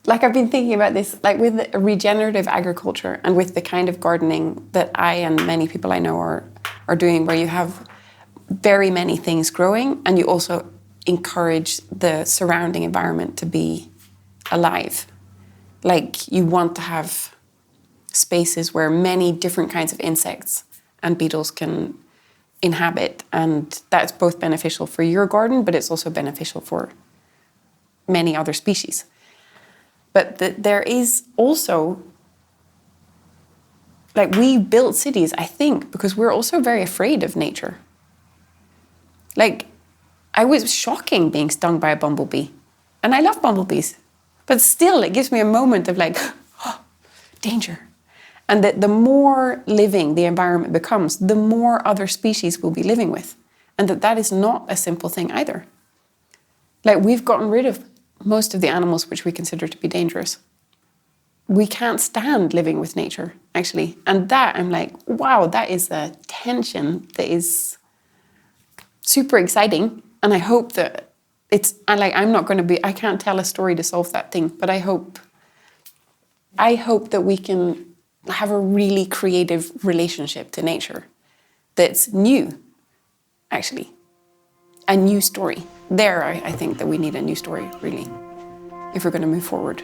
like I've been thinking about this, like with regenerative agriculture and with the kind of gardening that I and many people I know are doing, where you have very many things growing and you also encourage the surrounding environment to be alive. Like you want to have spaces where many different kinds of insects and beetles can inhabit, and that's both beneficial for your garden, but it's also beneficial for many other species. But there is also, like, we build cities, I think, because we're also very afraid of nature. Like, I was shocking being stung by a bumblebee, and I love bumblebees, but still it gives me a moment of like, oh, danger. And that the more living the environment becomes, the more other species we'll be living with. And that is not a simple thing either. Like, we've gotten rid of most of the animals which we consider to be dangerous. We can't stand living with nature, actually. And that, I'm like, wow, that is a tension that is super exciting. And I hope that I can't tell a story to solve that thing, but I hope that we can have a really creative relationship to nature that's new, actually. A new story. There, I think that we need a new story, really, if we're going to move forward.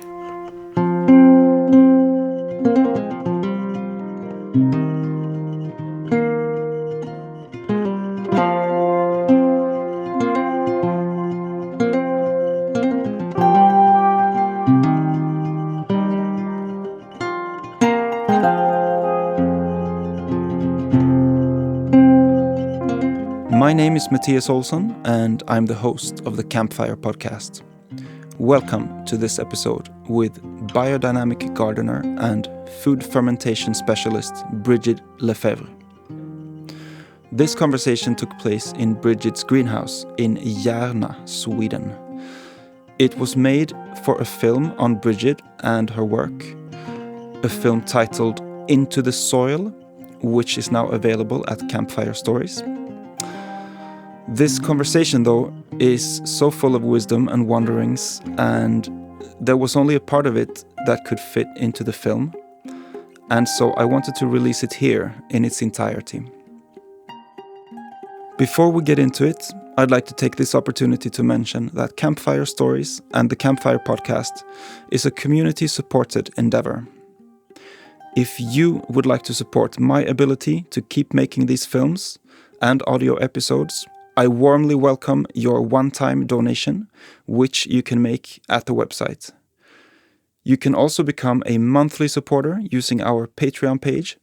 My name is Mattias Olsson, and I'm the host of the Campfire podcast. Welcome to this episode with biodynamic gardener and food fermentation specialist Brigid LeFevre. This conversation took place in Brigid's greenhouse in Järna, Sweden. It was made for a film on Brigid and her work, a film titled Into the Soil, which is now available at Campfire Stories. This conversation, though, is so full of wisdom and wonderings, and there was only a part of it that could fit into the film, and so I wanted to release it here in its entirety. Before we get into it, I'd like to take this opportunity to mention that Campfire Stories and the Campfire podcast is a community-supported endeavor. If you would like to support my ability to keep making these films and audio episodes, I warmly welcome your one-time donation, which you can make at the website. You can also become a monthly supporter using our Patreon page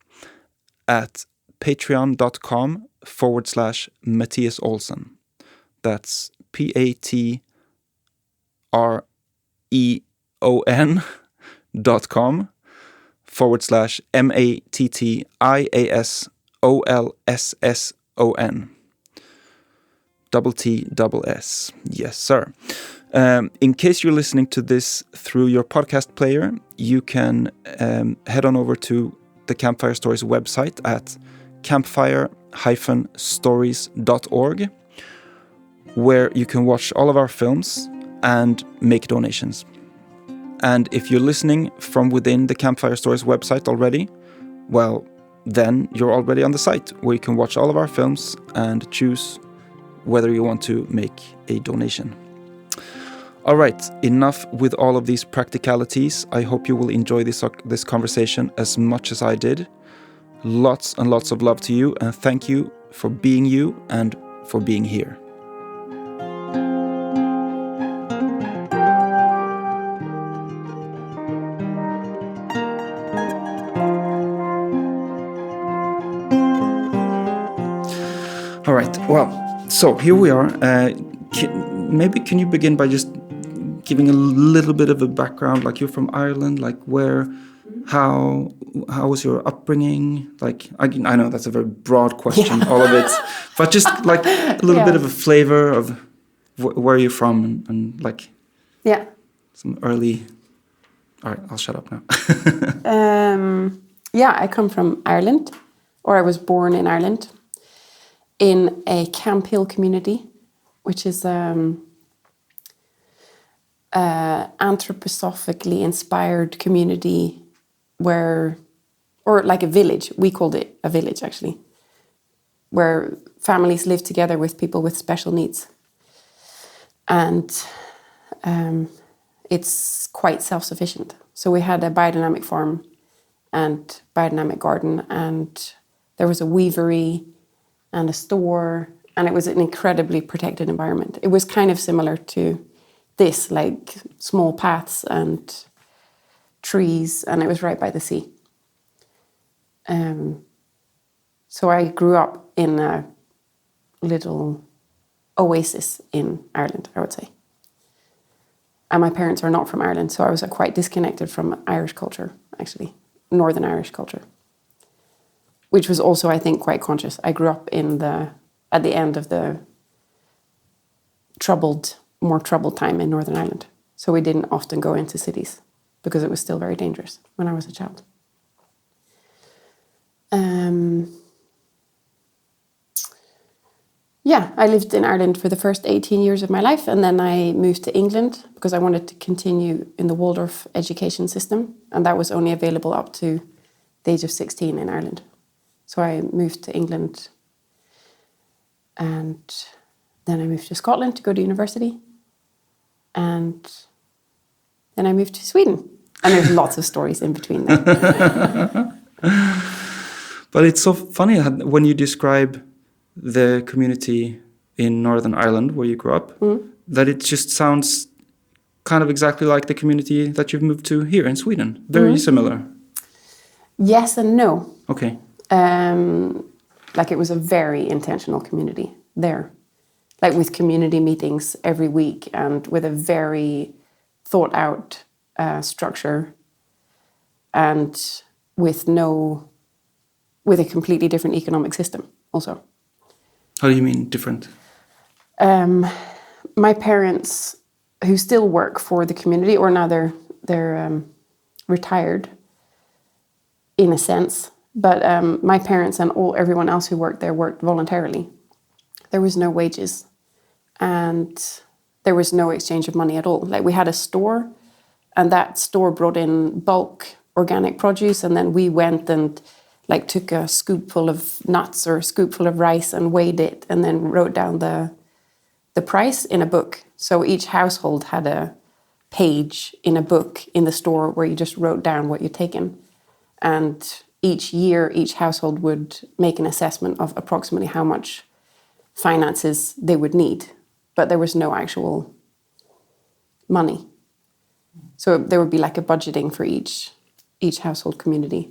at patreon.com/Mattias Olsson. That's patreon.com/MattiasOlsson. TTS. Yes, sir. In case you're listening to this through your podcast player, you can head on over to the Campfire Stories website at campfire-stories.org, where you can watch all of our films and make donations. And if you're listening from within the Campfire Stories website already, well, then you're already on the site where you can watch all of our films and choose whether you want to make a donation. All right, enough with all of these practicalities. I hope you will enjoy this conversation as much as I did. Lots and lots of love to you, and thank you for being you and for being here. All right, well, so here we are. Can you begin by just giving a little bit of a background? Like, you're from Ireland. Like, where, how was your upbringing? Like, I know that's a very broad question, all of it, but just like a little bit of a flavor of where you're from and like some early. All right, I'll shut up now. I come from Ireland, or I was born in Ireland, in a Camphill community, which is anthroposophically inspired community or like a village. We called it a village, actually, where families live together with people with special needs. And it's quite self-sufficient. So we had a biodynamic farm and biodynamic garden, and there was a weavery and a store, and it was an incredibly protected environment. It was kind of similar to this, like small paths and trees, and it was right by the sea. So I grew up in a little oasis in Ireland, I would say. And my parents are not from Ireland, so I was quite disconnected from Irish culture, actually, Northern Irish culture, which was also, I think, quite conscious. I grew up at the end of the more troubled time in Northern Ireland. So we didn't often go into cities because it was still very dangerous when I was a child. I lived in Ireland for the first 18 years of my life, and then I moved to England because I wanted to continue in the Waldorf education system, and that was only available up to the age of 16 in Ireland. So I moved to England, and then I moved to Scotland to go to university, and then I moved to Sweden. And there's lots of stories in between there. But it's so funny when you describe the community in Northern Ireland where you grew up, that it just sounds kind of exactly like the community that you've moved to here in Sweden. Very similar. Yes and no. Okay. Like it was a very intentional community there. Like with community meetings every week and with a very thought out structure, and with a completely different economic system also. How do you mean different? My parents, who still work for the community, or now they're retired in a sense, but my parents and everyone else who worked there worked voluntarily. There was no wages, and there was no exchange of money at all. Like we had a store, and that store brought in bulk organic produce, and then we went and like took a scoopful of nuts or a scoopful of rice and weighed it, and then wrote down the price in a book. So each household had a page in a book in the store where you just wrote down what you'd taken. And each year, each household would make an assessment of approximately how much finances they would need. But there was no actual money. So there would be like a budgeting for each household community.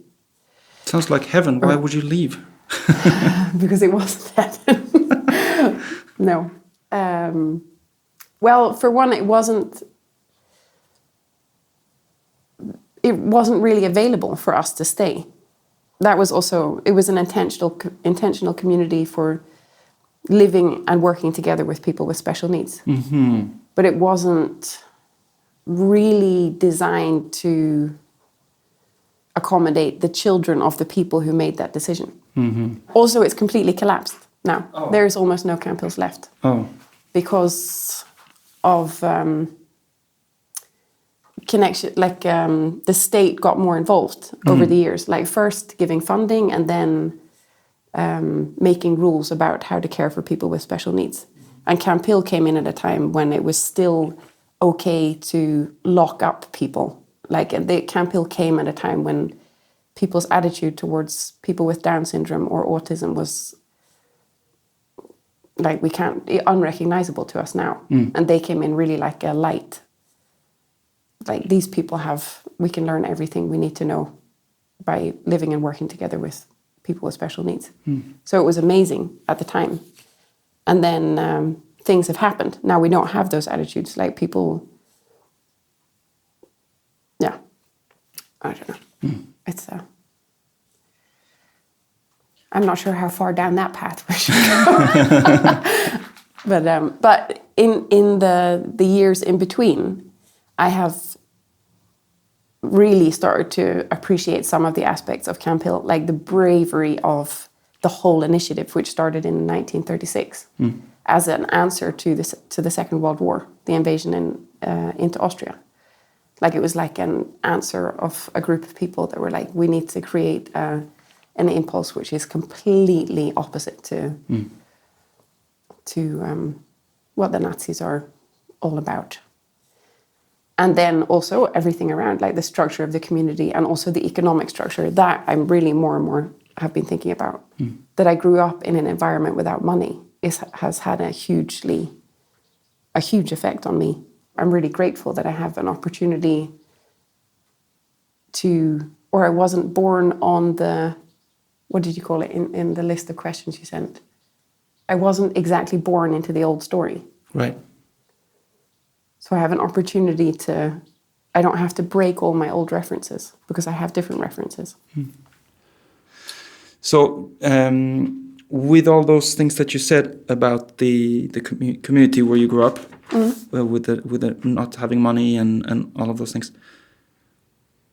Sounds like heaven. Why would you leave? Because it wasn't heaven. No. Well, for one, it wasn't really available for us to stay. That was also, it was an intentional community for living and working together with people with special needs. Mm-hmm. But it wasn't really designed to accommodate the children of the people who made that decision. Mm-hmm. Also, it's completely collapsed now. Oh. There's almost no Camphills left. Oh. Because of connection, like the state got more involved over the years, like first giving funding and then making rules about how to care for people with special needs. And Camphill came in at a time when it was still okay to lock up people. Like the Camphill came at a time when people's attitude towards people with Down syndrome or autism was like unrecognizable to us now. And they came in really like a light. Like these people we can learn everything we need to know by living and working together with people with special needs. So it was amazing at the time. And then things have happened. Now we don't have those attitudes. Like people, I don't know. It's I'm not sure how far down that path we should go. But in the years in between, I have really started to appreciate some of the aspects of Camphill, like the bravery of the whole initiative, which started in 1936 as an answer to the Second World War, the invasion into Austria. Like it was like an answer of a group of people that were like, we need to create an impulse which is completely opposite to what the Nazis are all about. And then also everything around, like the structure of the community and also the economic structure, that I'm really more and more have been thinking about. That I grew up in an environment without money has had a huge effect on me. I'm really grateful that I have an opportunity or I wasn't born on the, what did you call it, in the list of questions you sent? I wasn't exactly born into the old story. Right. So I have an opportunity I don't have to break all my old references because I have different references. So with all those things that you said about the community where you grew up, with the not having money and all of those things,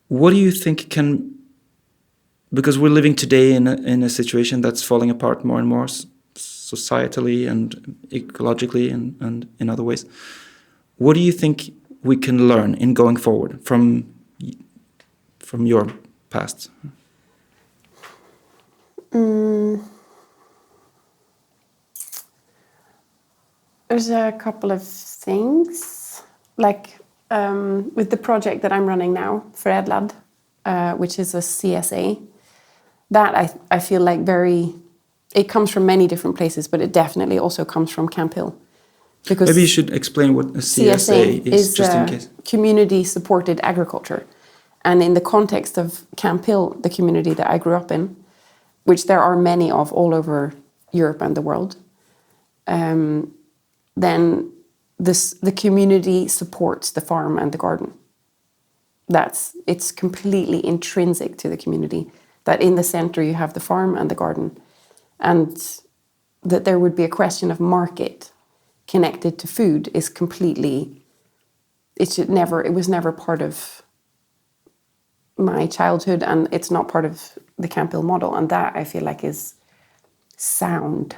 what do you think because we're living today in a situation that's falling apart more and more societally and ecologically and in other ways, what do you think we can learn in going forward from your past? There's a couple of things, like with the project that I'm running now, Förädlad, which is a CSA, that I feel like it comes from many different places, but it definitely also comes from Camphill. Because maybe you should explain what a CSA is just in case. Community-supported agriculture. And in the context of Camphill, the community that I grew up in, which there are many of all over Europe and the world, then the community supports the farm and the garden. It's completely intrinsic to the community that in the center you have the farm and the garden, and that there would be a question of market connected to food is completely. It was never part of my childhood, and it's not part of the Camphill model, and that I feel like is sound.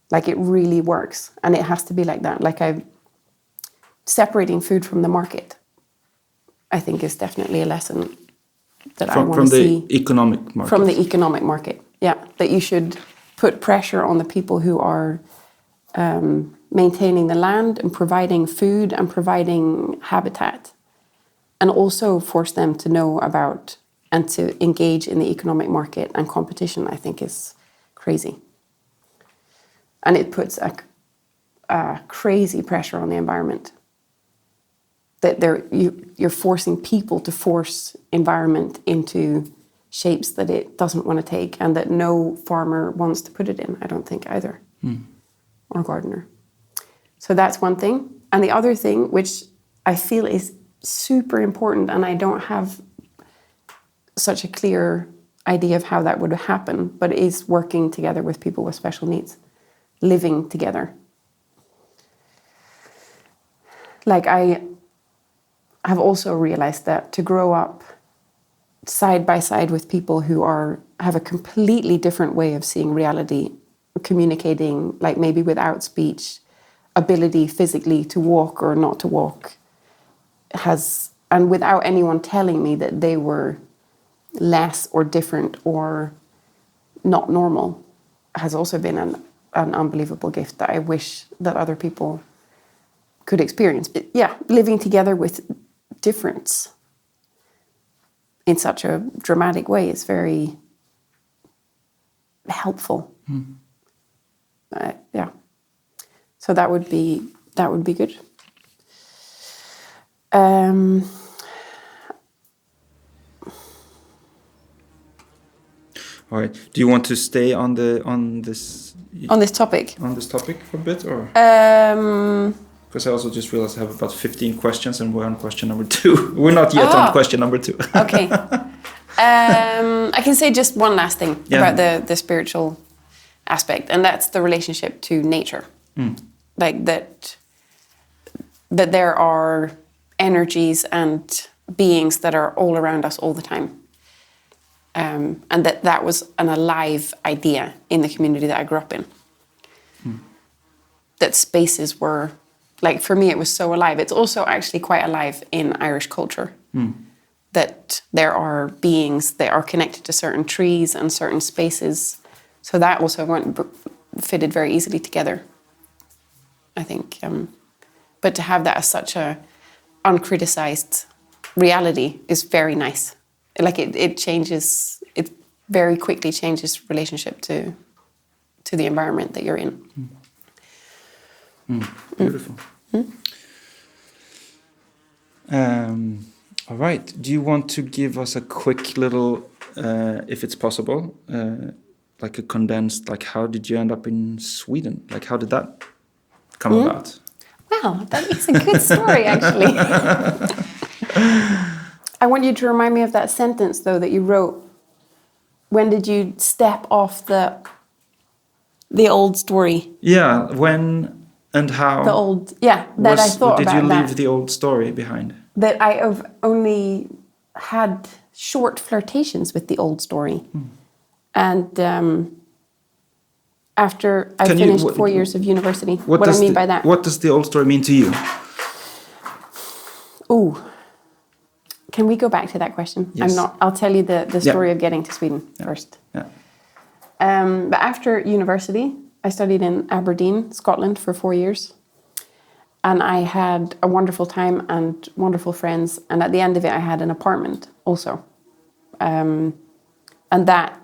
Like it really works, and it has to be like that. Like separating food from the market, I think, is definitely a lesson that I want to see. From the economic market. From the economic market, yeah. That you should put pressure on the people who are maintaining the land and providing food and providing habitat, and also force them to know about and to engage in the economic market and competition, I think is crazy. And it puts a crazy pressure on the environment. That you're forcing people to force environment into shapes that it doesn't want to take, and that no farmer wants to put it in, I don't think either, or gardener. So that's one thing. And the other thing, which I feel is super important, and I don't have such a clear idea of how that would happen, but is working together with people with special needs, living together. Like I have also realized that to grow up side by side with people who have a completely different way of seeing reality, communicating, like maybe without speech, ability physically to walk or not to walk, and without anyone telling me that they were less or different or not normal, has also been an unbelievable gift that I wish that other people could experience. But yeah, living together with difference in such a dramatic way is very helpful. Yeah, so that would be good. All right. Do you want to stay on this topic? On this topic for a bit, or? Because I also just realized I have about 15 questions, and we're on question number 2. We're not yet on question number 2. Okay. I can say just one last thing about the spiritual aspect, and that's the relationship to nature. Like that there are energies and beings that are all around us all the time. And that was an alive idea in the community that I grew up in. That spaces were, Like for me, it was so alive. It's also actually quite alive in Irish culture. That there are beings that are connected to certain trees and certain spaces. So that also fitted very easily together, I think. But to have that as such a uncriticized reality is very nice. Like it changes, it very quickly changes relationship to the environment that you're in. Beautiful. All right. Do you want to give us a quick little, if it's possible, like a condensed, like how did you end up in Sweden? Like how did that come about? Well, that is a good story, actually. I want you to remind me of that sentence, though, that you wrote. When did you step off the old story? Yeah, when and how? The old, that I thought did about. Did you leave that, the old story behind? That I have only had short flirtations with the old story. And after I finished 4 years of university, what I mean by that. What does the old story mean to you? Ooh. Can we go back to that question? Yes. I'll tell you the story of getting to Sweden first. Yeah. But after university, I studied in Aberdeen, Scotland for 4 years. And I had a wonderful time and wonderful friends. And at the end of it, I had an apartment also. And that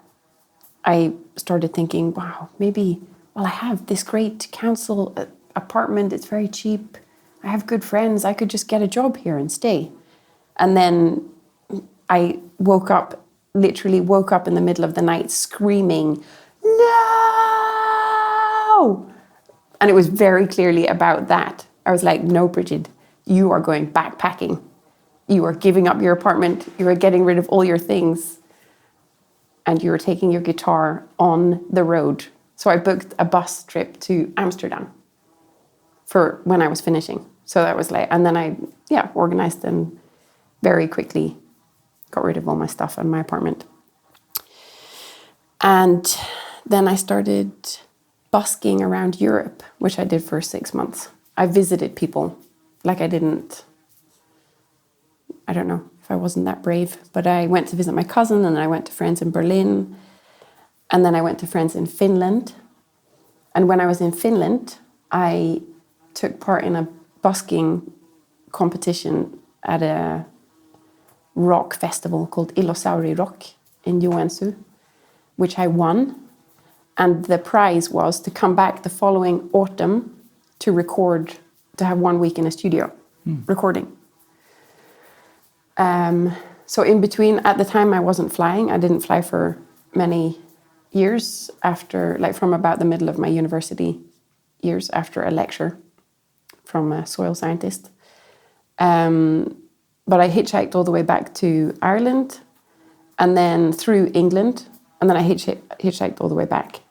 I started thinking, wow, I have this great council apartment. It's very cheap. I have good friends. I could just get a job here and stay. And then I literally woke up in the middle of the night screaming, no! And it was very clearly about that. I was like, no, Brigid, you are going backpacking. You are giving up your apartment. You are getting rid of all your things. And you are taking your guitar on the road. So I booked a bus trip to Amsterdam for when I was finishing. So that was like, and then I, organized and very quickly got rid of all my stuff in my apartment. And then I started busking around Europe, which I did for 6 months. I visited people like I don't know if I wasn't that brave, but I went to visit my cousin and I went to friends in Berlin and then I went to friends in Finland. And when I was in Finland, I took part in a busking competition at a rock festival called Ilosauri Rock in Joensuu, which I won. And the prize was to come back the following autumn to record, to have 1 week in a studio recording. So in between, at the time I wasn't flying. I didn't fly for many years after, like from about the middle of my university years after a lecture from a soil scientist. But I hitchhiked all the way back to Ireland and then through England. And then I hitchhiked all the way back.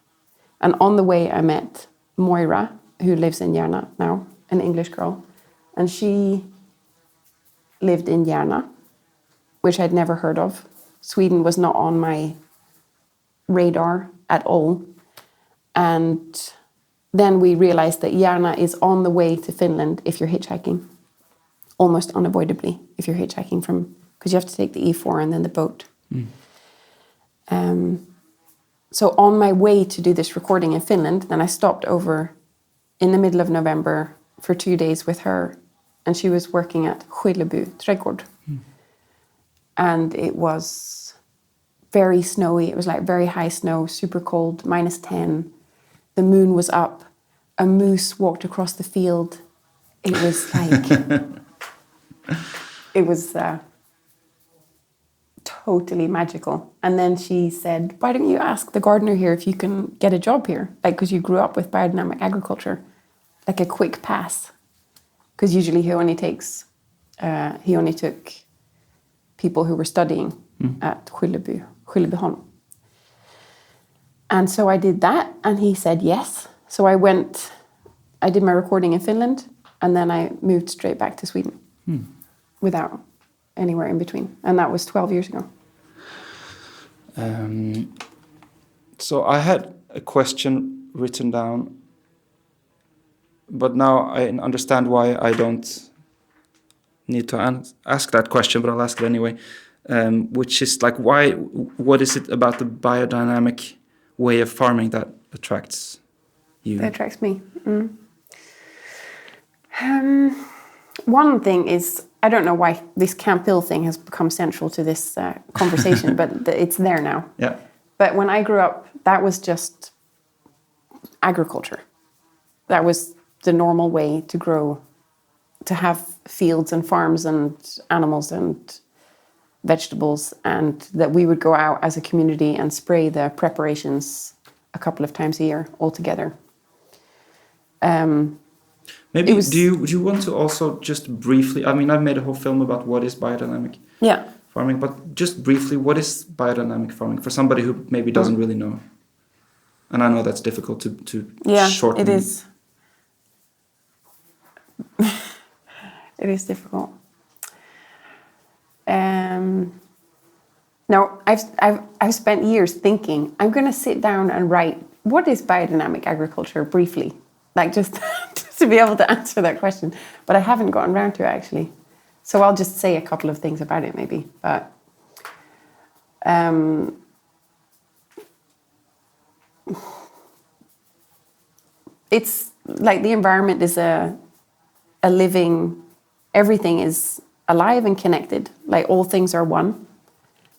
And on the way I met Moira, who lives in Järna now, an English girl. And she lived in Järna, which I'd never heard of. Sweden was not on my radar at all. And then we realized that Järna is on the way to Finland if you're hitchhiking, almost unavoidably if you're hitchhiking because you have to take the E4 and then the boat. So on my way to do this recording in Finland, then I stopped over in the middle of November for 2 days with her, and she was working at Skilleby Trädgård. And it was very snowy. It was like very high snow, super cold, -10. The moon was up. A moose walked across the field. It was like, it was totally magical. And then she said, why don't you ask the gardener here if you can get a job here? Like, because you grew up with biodynamic agriculture, like a quick pass. Because usually he only took people who were studying at Skillebyholm. And so I did that, and he said yes. So I did my recording in Finland, and then I moved straight back to Sweden without anywhere in between. And that was 12 years ago. So I had a question written down but now I understand why I don't need to ask that question, but I'll ask it anyway. Which is like, why? What is it about the biodynamic way of farming that attracts you? That attracts me. One thing is, I don't know why this Camphill thing has become central to this conversation, but it's there now. Yeah. But when I grew up, that was just agriculture. That was the normal way to grow, to have fields and farms and animals and vegetables, and that we would go out as a community and spray the preparations a couple of times a year all together. Maybe do you want to also just briefly? I mean, I've made a whole film about what is biodynamic farming, but just briefly, what is biodynamic farming for somebody who maybe doesn't really know? And I know that's difficult to shorten. It is. It is difficult. No, I've spent years thinking I'm going to sit down and write what is biodynamic agriculture briefly, like just to be able to answer that question. But I haven't gotten around to it actually, so I'll just say a couple of things about it maybe. But it's like the environment is a living. Everything is alive and connected. Like all things are one.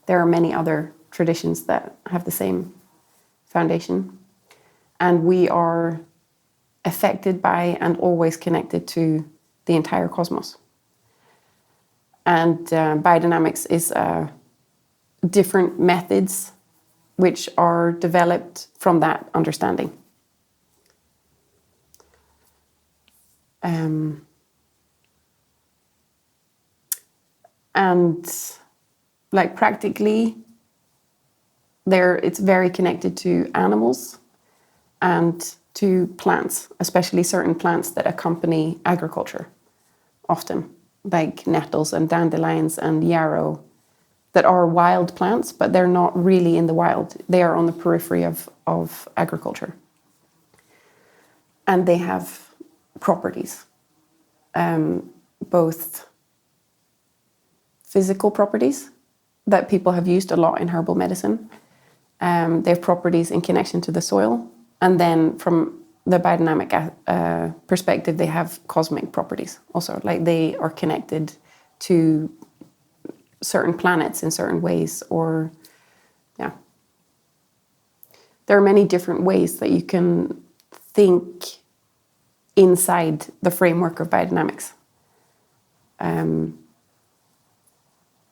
There are many other traditions that have the same foundation. And we are affected by and always connected to the entire cosmos. And biodynamics is different methods which are developed from that understanding. And like practically, it's very connected to animals and to plants, especially certain plants that accompany agriculture often, like nettles and dandelions and yarrow, that are wild plants, but they're not really in the wild. They are on the periphery of agriculture. And they have properties, both physical properties that people have used a lot in herbal medicine. They have properties in connection to the soil. And then from the biodynamic perspective, they have cosmic properties also. Like they are connected to certain planets in certain ways, or there are many different ways that you can think inside the framework of biodynamics. And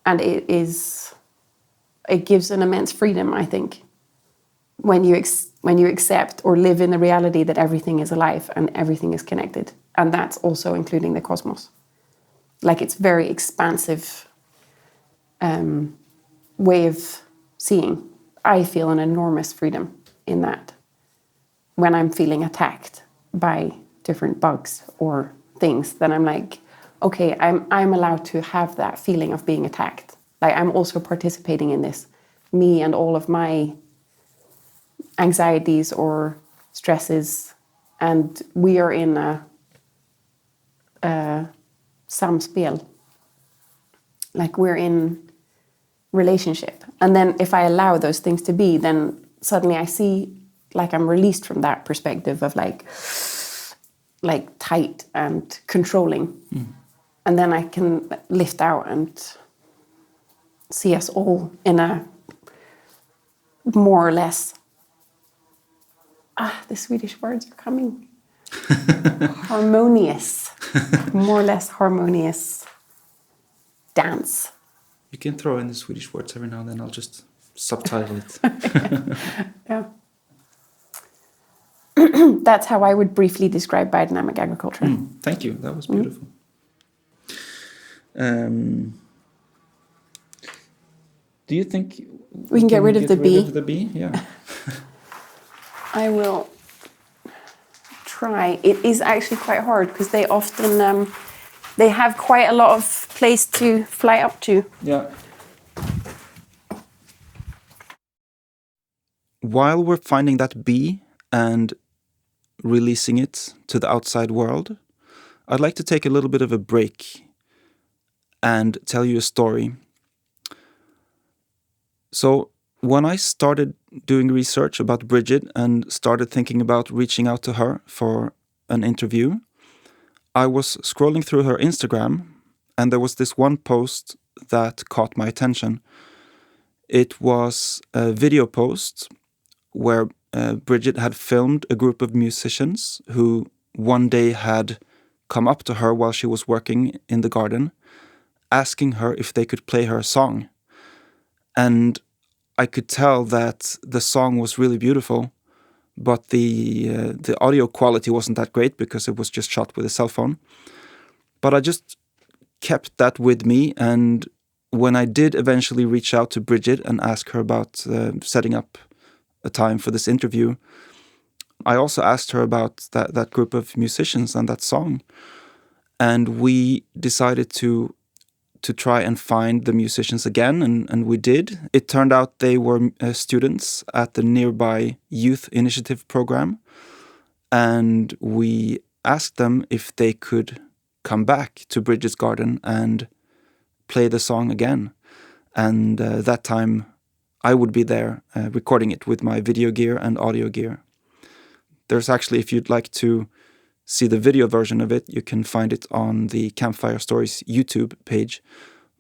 it gives an immense freedom, I think, when you accept or live in the reality that everything is alive and everything is connected. And that's also including the cosmos. Like it's very expansive way of seeing. I feel an enormous freedom in that when I'm feeling attacked by different bugs or things, then I'm like, okay, I'm allowed to have that feeling of being attacked. Like I'm also participating in this, me and all of my anxieties or stresses, and we are in a samspel. Like we're in relationship. And then if I allow those things to be, then suddenly I see like I'm released from that perspective of like tight and controlling. And then I can lift out and see us all in a more or less, the Swedish words are coming, harmonious, more or less harmonious dance. You can throw in the Swedish words every now and then. I'll just subtitle it. Yeah. That's how I would briefly describe biodynamic agriculture. Thank you. That was beautiful. Do you think we can get rid of the bee? Rid of the bee? Yeah. I will try. It is actually quite hard because they often they have quite a lot of place to fly up to. Yeah. While we're finding that bee and releasing it to the outside world, I'd like to take a little bit of a break and tell you a story. So when I started doing research about Brigid and started thinking about reaching out to her for an interview, I was scrolling through her Instagram and there was this one post that caught my attention. It was a video post where Brigid had filmed a group of musicians who one day had come up to her while she was working in the garden, asking her if they could play her a song. And I could tell that the song was really beautiful, but the audio quality wasn't that great because it was just shot with a cell phone. But I just kept that with me, and when I did eventually reach out to Brigid and ask her about setting up a time for this interview, I also asked her about that group of musicians and that song. And we decided to try and find the musicians again, and we did. It turned out they were students at the nearby youth initiative program, and we asked them if they could come back to Brigid's garden and play the song again. And that time I would be there recording it with my video gear and audio gear. There's actually, if you'd like to see the video version of it, you can find it on the Campfire Stories YouTube page.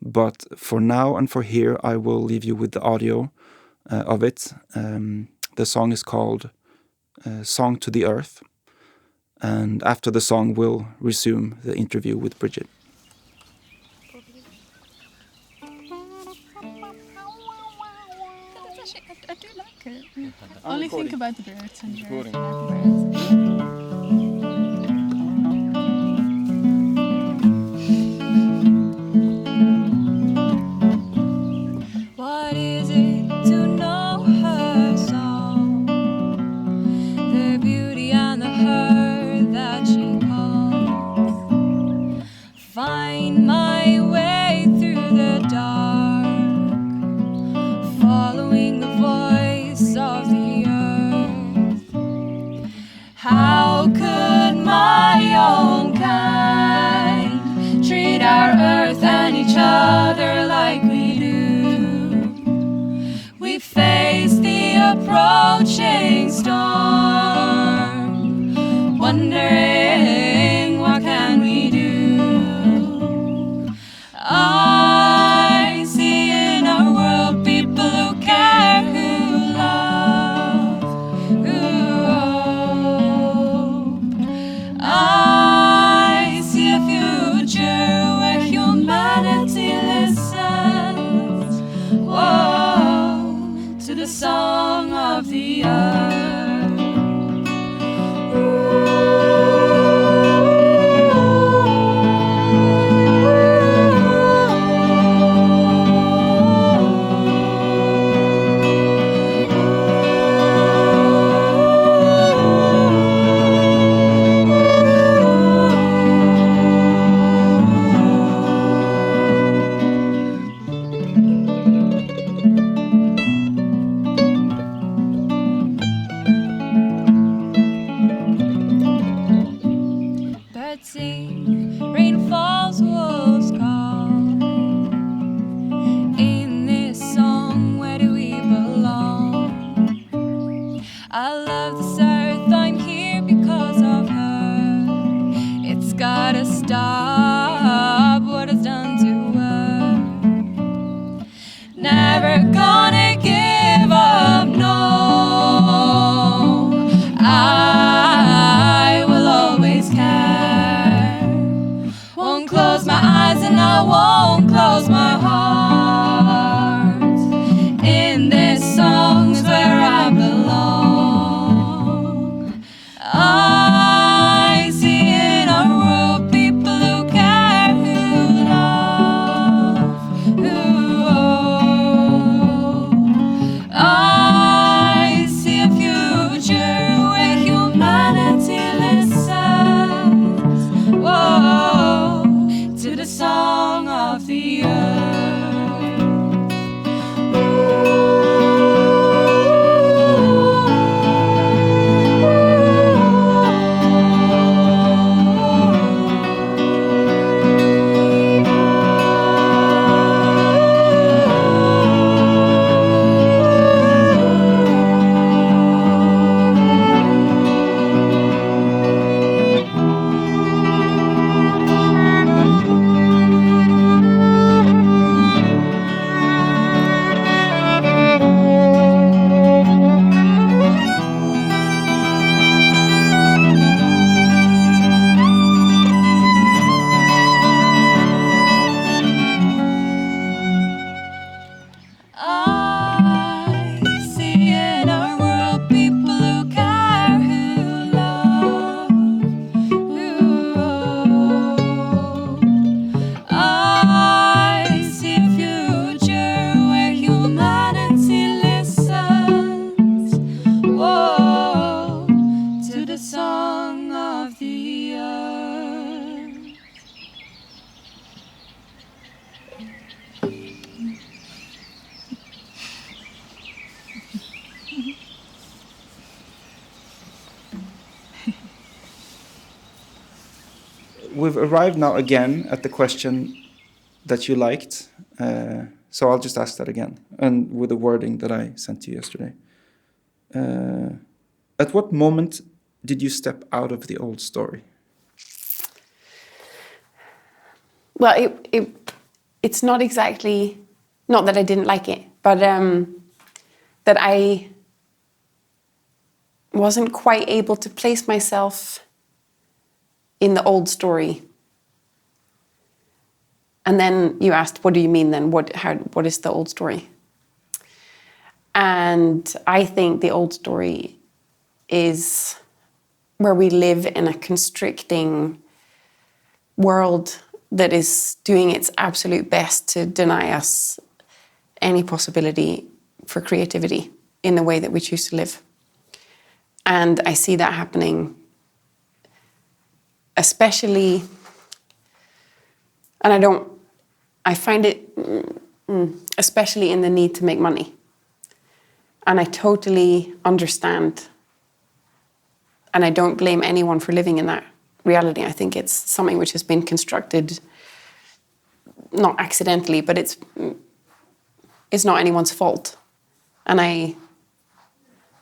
But for now and for here, I will leave you with the audio of it. The song is called Song to the Earth. And after the song, we'll resume the interview with Brigid. I do like it. Only think about the birds and birds. What is it to know her song? The beauty and the hurt that she calls. Find my way through the dark, following the voice of the earth. How could my own kind treat our earth and each other like we do? We face the approaching storm, wondering what can we do? I see in our world people who care, who love, who hope. I see a future where humanity listens, whoa, to the song of the earth. Birds sing, rain falls, wolves call. In this song, where do we belong? I love this earth, I'm here because of her. It's gotta stop what it's done to her. Never gonna give up, no. I will always care. Won't close my eyes and I won't close my heart. In this song's where I belong. I see in our world people who care, who love, who hope. we've arrived now again at the question that you liked. So I'll just ask that again, and with the wording that I sent to you yesterday. At what moment did you step out of the old story? Well, it's not exactly, not that I didn't like it, but that I wasn't quite able to place myself in the old story. And then you asked, what do you mean then? What is the old story? And I think the old story is where we live in a constricting world that is doing its absolute best to deny us any possibility for creativity in the way that we choose to live. And I see that happening especially, and I find it especially in the need to make money. And I totally understand, and I don't blame anyone for living in that reality. I think it's something which has been constructed, not accidentally, but it's not anyone's fault. And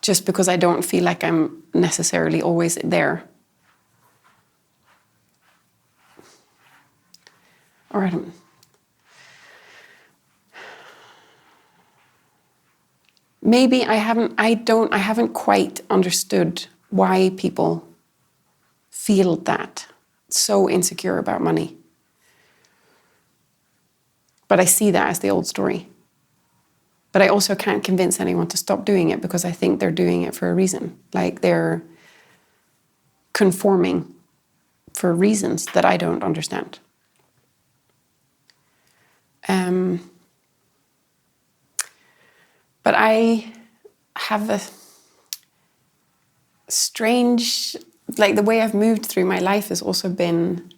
just because I don't feel like I'm necessarily always there. Or maybe I haven't quite understood why people feel that so insecure about money. But I see that as the old story. But I also can't convince anyone to stop doing it because I think they're doing it for a reason. Like they're conforming for reasons that I don't understand. But I have a strange, like the way I've moved through my life has also been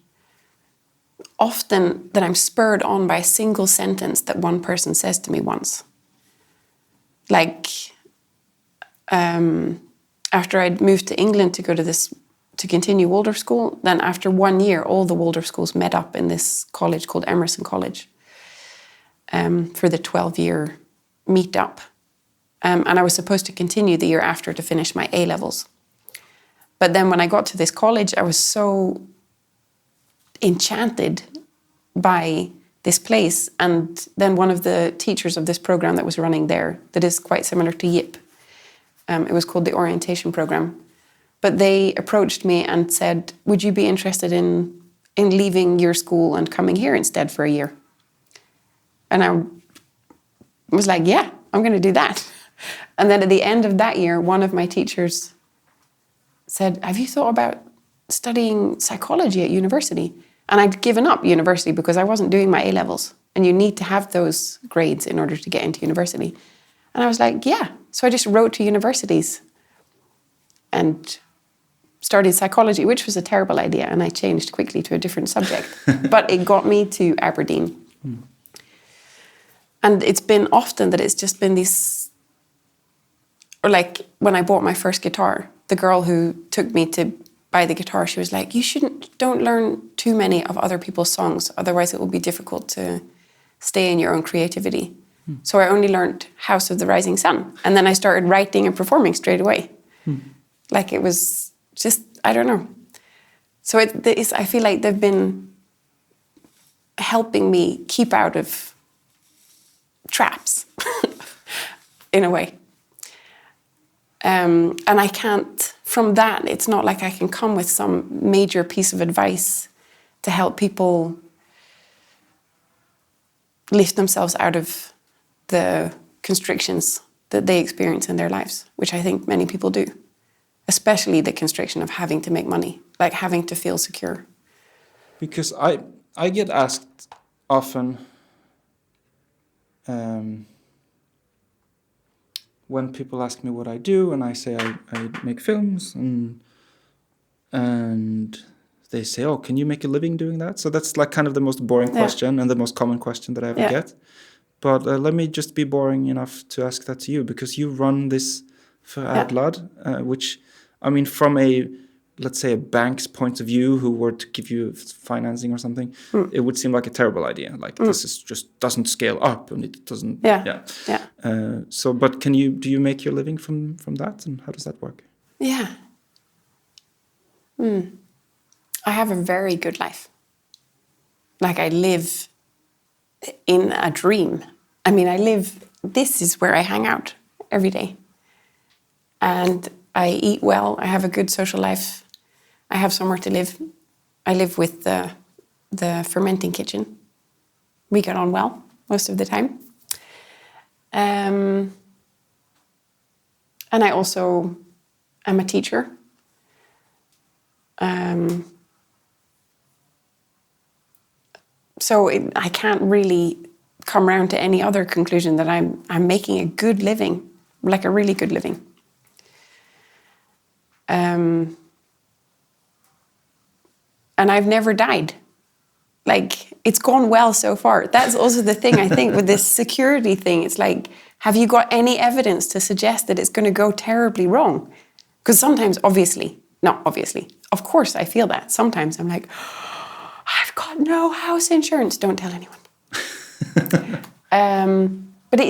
often that I'm spurred on by a single sentence that one person says to me once. Like, after I'd moved to England to go to continue Waldorf school, then after 1 year, all the Waldorf schools met up in this college called Emerson College for the 12-year meetup. And I was supposed to continue the year after to finish my A-levels. But then when I got to this college, I was so enchanted by this place. And then one of the teachers of this program that was running there, that is quite similar to YIP, it was called the orientation program. But they approached me and said, would you be interested in leaving your school and coming here instead for a year? And I was like, yeah, I'm going to do that. And then at the end of that year, one of my teachers said, have you thought about studying psychology at university? And I'd given up university because I wasn't doing my A-levels. And you need to have those grades in order to get into university. And I was like, yeah. So I just wrote to universities and started psychology, which was a terrible idea. And I changed quickly to a different subject. But it got me to Aberdeen. And it's been often that it's just been these, or like when I bought my first guitar, the girl who took me to buy the guitar, she was like, don't learn too many of other people's songs, otherwise it will be difficult to stay in your own creativity. So I only learned House of the Rising Sun. And then I started writing and performing straight away. Like it was just, I don't know. So I feel like they've been helping me keep out of traps, in a way. And I can't, from that, it's not like I can come with some major piece of advice to help people lift themselves out of the constrictions that they experience in their lives, which I think many people do, especially the constriction of having to make money, like having to feel secure. Because I get asked often, when people ask me what I do, and I say I make films, and they say, oh, can you make a living doing that? So that's like kind of the most boring question and the most common question that I ever get. But let me just be boring enough to ask that to you, because you run this Förädlad, which, I mean, from a let's say, a bank's point of view who were to give you financing or something, it would seem like a terrible idea. Like this is just doesn't scale up and it doesn't. Yeah. So, but do you make your living from that, and how does that work? Yeah. I have a very good life. Like I live in a dream. I mean, this is where I hang out every day. And I eat well. I have a good social life. I have somewhere to live. I live with the fermenting kitchen. We get on well most of the time. And I also am a teacher. So I can't really come around to any other conclusion that I'm making a good living, like a really good living. And I've never died. Like, it's gone well so far. That's also the thing, I think, with this security thing. It's like, have you got any evidence to suggest that it's going to go terribly wrong? Because sometimes, of course I feel that. Sometimes I'm like, I've got no house insurance. Don't tell anyone. But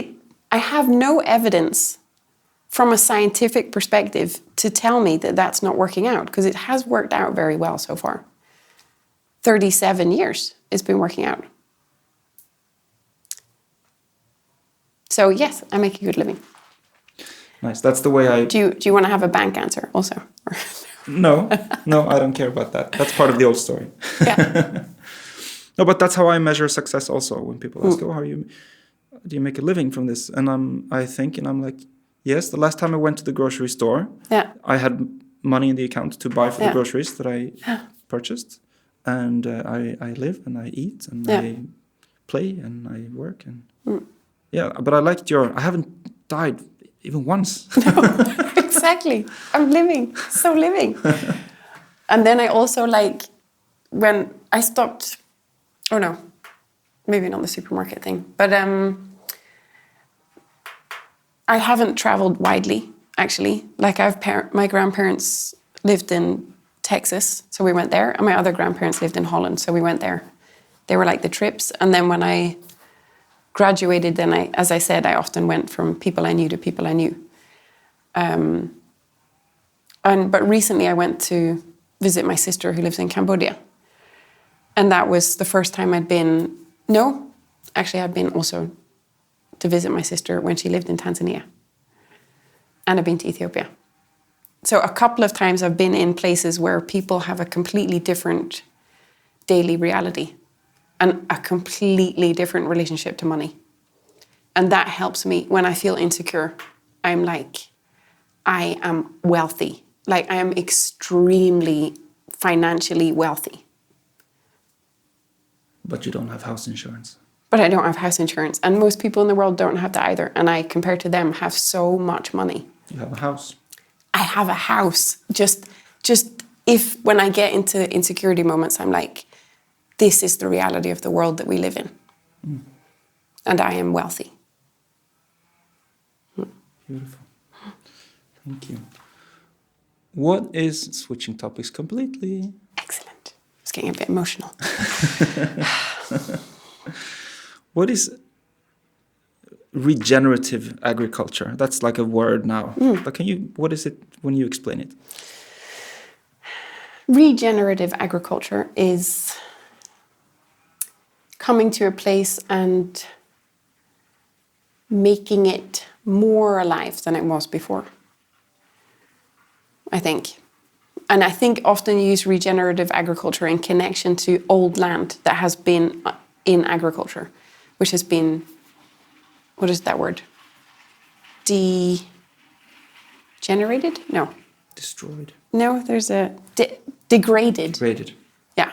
I have no evidence from a scientific perspective to tell me that that's not working out, because it has worked out very well so far. 37 years it's been working out. So yes, I make a good living. Nice. That's the way I... Do you want to have a bank answer also? No, I don't care about that. That's part of the old story. Yeah. No, but that's how I measure success also. When people ask, do you make a living from this? And I'm like, yes, the last time I went to the grocery store, I had money in the account to buy for the groceries that I purchased. And I live and I eat and I play and I work. And but I liked I haven't died even once. No, exactly. I'm living, so living. And then I also when I stopped, maybe not the supermarket thing, but I haven't traveled widely, actually. Like my grandparents lived in Texas, so we went there, and my other grandparents lived in Holland, so we went there. They were like the trips. And then when I graduated, then as I said, I often went from people I knew to people I knew. But recently I went to visit my sister who lives in Cambodia. And that was the first time I'd been also to visit my sister when she lived in Tanzania. And I've been to Ethiopia. So a couple of times I've been in places where people have a completely different daily reality and a completely different relationship to money. And that helps me when I feel insecure. I'm like, I am wealthy. Like, I am extremely financially wealthy. But you don't have house insurance. But I don't have house insurance. And most people in the world don't have that either. And I, compared to them, have so much money. You have a house. I have a house. Just if when I get into insecurity moments, I'm like, this is the reality of the world that we live in. And I am wealthy. Beautiful. Thank you. What is, switching topics completely. Excellent. I was getting a bit emotional. What is regenerative agriculture? That's like a word now. But what is it when you explain it? Regenerative agriculture is coming to a place and making it more alive than it was before, I think. And I think often you use regenerative agriculture in connection to old land that has been in agriculture, which has been, what is that word? Degenerated? No. Destroyed. No, there's a degraded. Degraded. Yeah.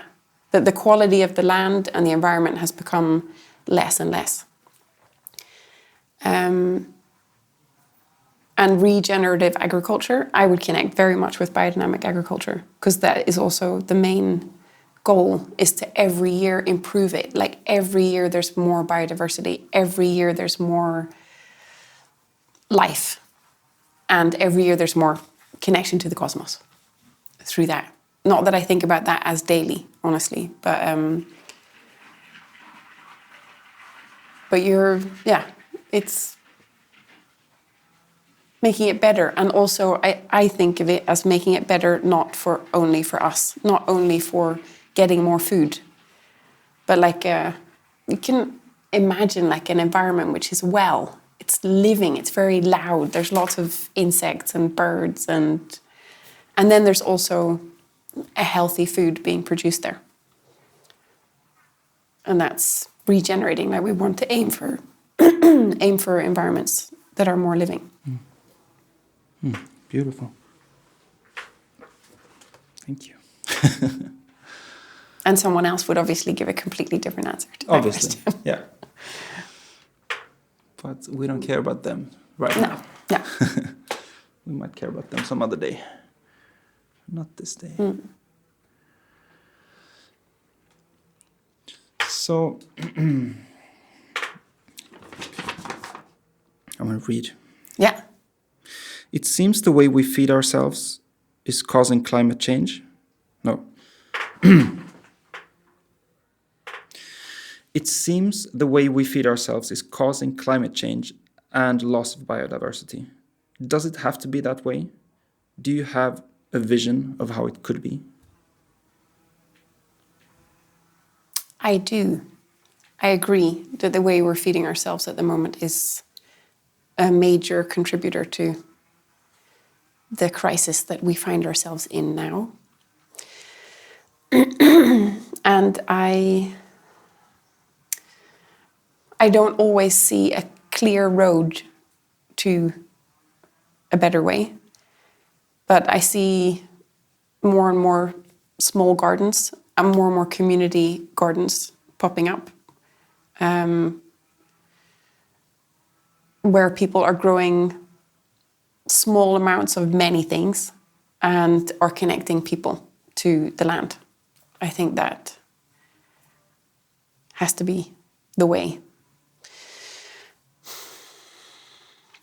That the quality of the land and the environment has become less and less. And regenerative agriculture, I would connect very much with biodynamic agriculture, because that is also the main goal, is to every year improve it. Like every year there's more biodiversity, every year there's more life, and every year there's more connection to the cosmos. through that. Not that I think about that as daily, honestly, but it's making it better. And also I think of it as making it better not only for us, not only for getting more food, but like you can imagine like an environment which is it's living, it's very loud. There's lots of insects and birds and then there's also a healthy food being produced there. And that's regenerating. Like we want to aim for environments that are more living. Beautiful. Thank you. And someone else would obviously give a completely different answer to that Obviously, question. yeah. But we don't care about them right now. No. We might care about them some other day. Not this day. So, I'm going to read. Yeah. It seems the way we feed ourselves is causing climate change. No. It seems the way we feed ourselves is causing climate change and loss of biodiversity. Does it have to be that way? Do you have a vision of how it could be? I do. I agree that the way we're feeding ourselves at the moment is a major contributor to the crisis that we find ourselves in now. And I don't always see a clear road to a better way, but I see more and more small gardens and more community gardens popping up, where people are growing small amounts of many things and are connecting people to the land. I think that has to be the way.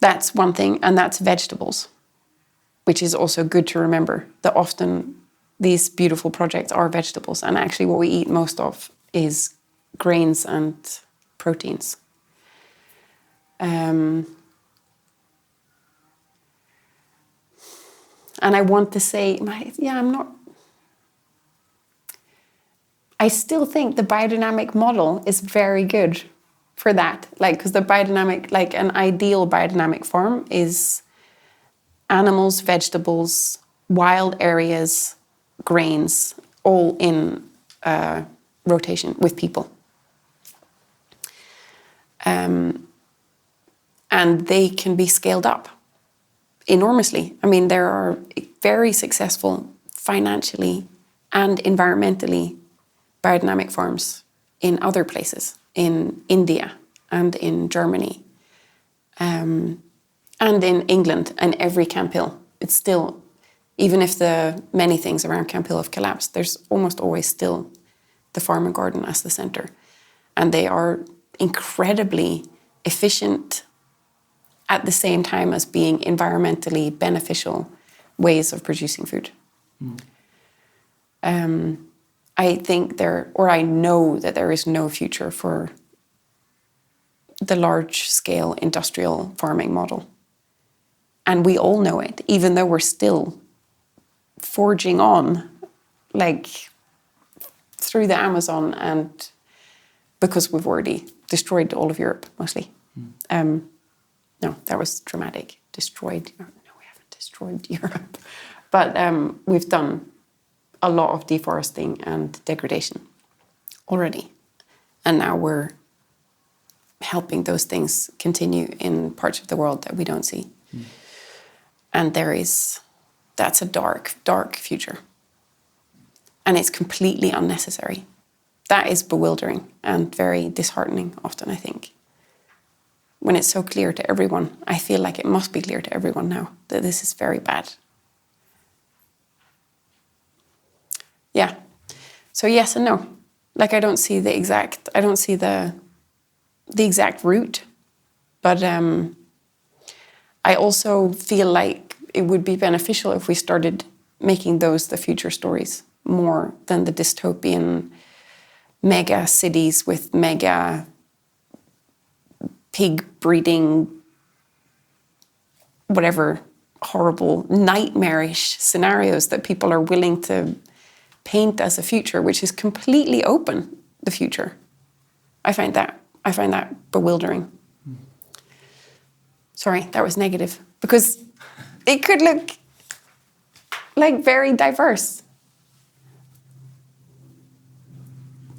That's one thing, and that's vegetables, which is also good to remember that often these beautiful projects are vegetables, and actually what we eat most of is grains and proteins. And I want to say, I still think the biodynamic model is very good for that. Like, because the biodynamic, like an ideal biodynamic farm is animals, vegetables, wild areas, grains, all in rotation with people. And they can be scaled up enormously. I mean, there are very successful financially and environmentally biodynamic farms in other places, in India and in Germany, and in England and every Camphill. It's still, even if the many things around Camphill have collapsed, there's almost always still the farm and garden as the center. And they are incredibly efficient at the same time as being environmentally beneficial ways of producing food. I think I know that there is no future for the large-scale industrial farming model. And we all know it, even though we're still forging on, like, through the Amazon, and because we've already destroyed all of Europe, mostly. No, that was dramatic. Destroyed. No, we haven't destroyed Europe. But we've done a lot of deforesting and degradation already. And now we're helping those things continue in parts of the world that we don't see. And that's a dark, dark future. And it's completely unnecessary. That is bewildering and very disheartening often, I think. When it's so clear to everyone, I feel like it must be clear to everyone now that this is very bad. Yeah. So yes and no. Like, I don't see the exact route, but I also feel like it would be beneficial if we started making those the future stories more than the dystopian mega cities with mega pig breeding, whatever horrible nightmarish scenarios that people are willing to paint as a future, which is completely open, the future. I find that bewildering. Sorry, that was negative, because it could look like very diverse.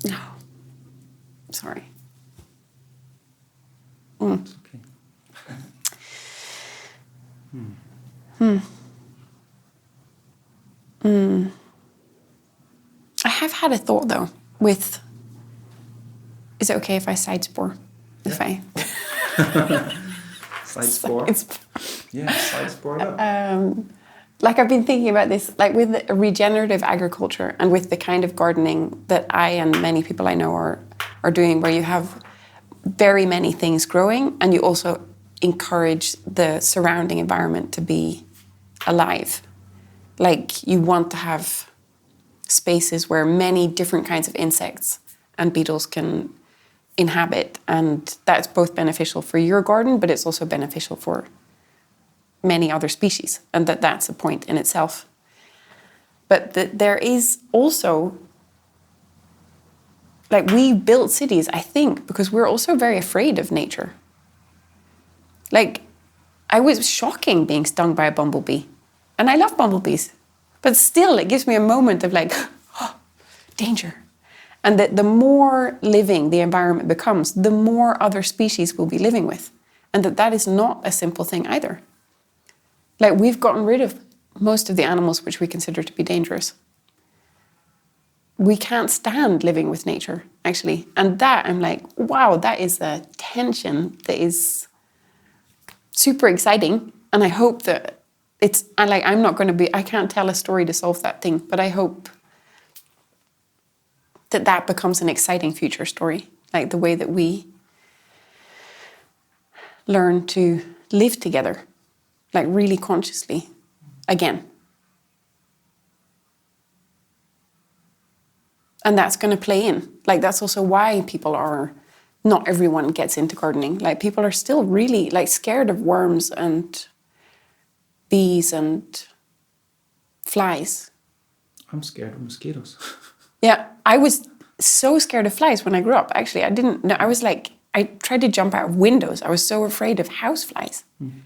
No, sorry. It's okay. I have had a thought though with, is it okay if I sidespore? If I Sidespore? Yeah, sidespore it up. like I've been thinking about this, like with regenerative agriculture and with the kind of gardening that I and many people I know are doing, where you have very many things growing and you also encourage the surrounding environment to be alive. Like you want to have spaces where many different kinds of insects and beetles can inhabit, and that's both beneficial for your garden, but it's also beneficial for many other species, and that's a point in itself. But there is also, like, we built cities, I think, because we're also very afraid of nature. Like, I was shocking being stung by a bumblebee, and I love bumblebees, but still it gives me a moment of like, oh, danger. And that the more living the environment becomes, the more other species we'll be living with. And that is not a simple thing either. Like, we've gotten rid of most of the animals which we consider to be dangerous. We can't stand living with nature, actually. And that, I'm like, wow, that is a tension that is super exciting. And I hope that I'm not going to be, I can't tell a story to solve that thing, but I hope that becomes an exciting future story, like the way that we learn to live together, like really consciously, again. And that's going to play in. Like, that's also why not everyone gets into gardening. Like, people are still really, like, scared of worms and bees and flies. I'm scared of mosquitoes. Yeah, I was so scared of flies when I grew up. Actually, I didn't know. I was like, I tried to jump out of windows. I was so afraid of houseflies. Mm-hmm.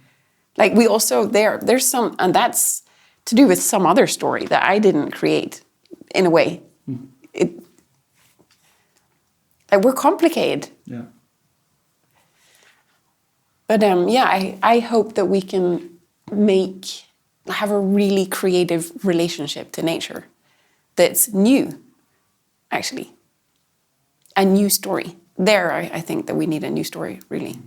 Like, we also, there's some, and that's to do with some other story that I didn't create, in a way. Mm-hmm. Like, we're complicated. Yeah. But I hope that we can have a really creative relationship to nature that's new, actually. A new story. I think that we need a new story, really,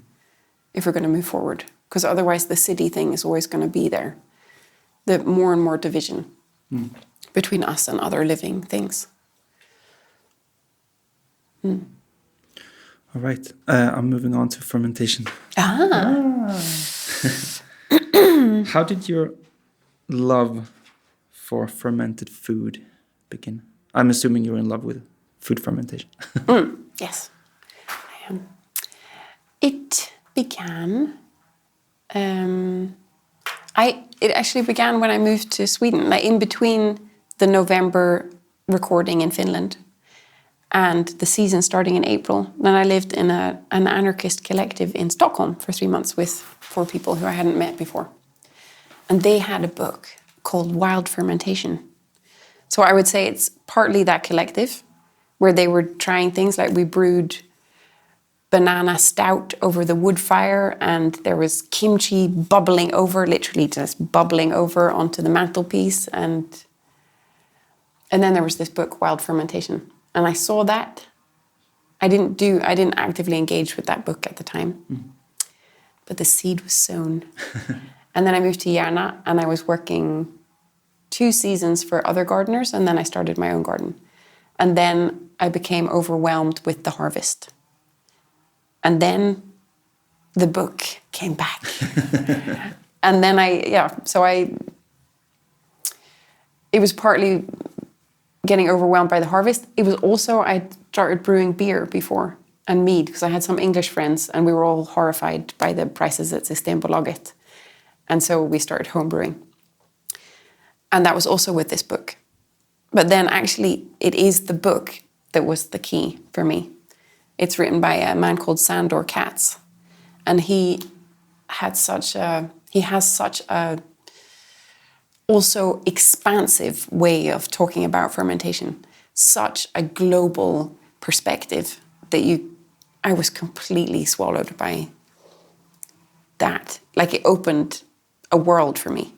if we're going to move forward. Because otherwise the city thing is always going to be there. The more and more division between us and other living things. All right, I'm moving on to fermentation. How did your love for fermented food begin? I'm assuming you're in love with food fermentation. Yes, I am. It began. It actually began when I moved to Sweden, like in between the November recording in Finland and the season starting in April. Then I lived in an anarchist collective in Stockholm for 3 months with 4 people who I hadn't met before. And they had a book called Wild Fermentation. So I would say it's partly that collective, where they were trying things like we brewed banana stout over the wood fire, and there was kimchi bubbling over, literally just bubbling over onto the mantelpiece. And then there was this book, Wild Fermentation. And I saw that. I didn't actively engage with that book at the time, but the seed was sown. And then I moved to Järna, and I was working 2 seasons for other gardeners, and then I started my own garden. And then I became overwhelmed with the harvest. And then the book came back. And then it was partly getting overwhelmed by the harvest. It was also, I started brewing beer before and mead, because I had some English friends and we were all horrified by the prices at Systembolaget. And so we started homebrewing. And that was also with this book. But then actually it is the book that was the key for me. It's written by a man called Sandor Katz. And he has such a also expansive way of talking about fermentation, such a global perspective that I was completely swallowed by that. Like, it opened a world for me.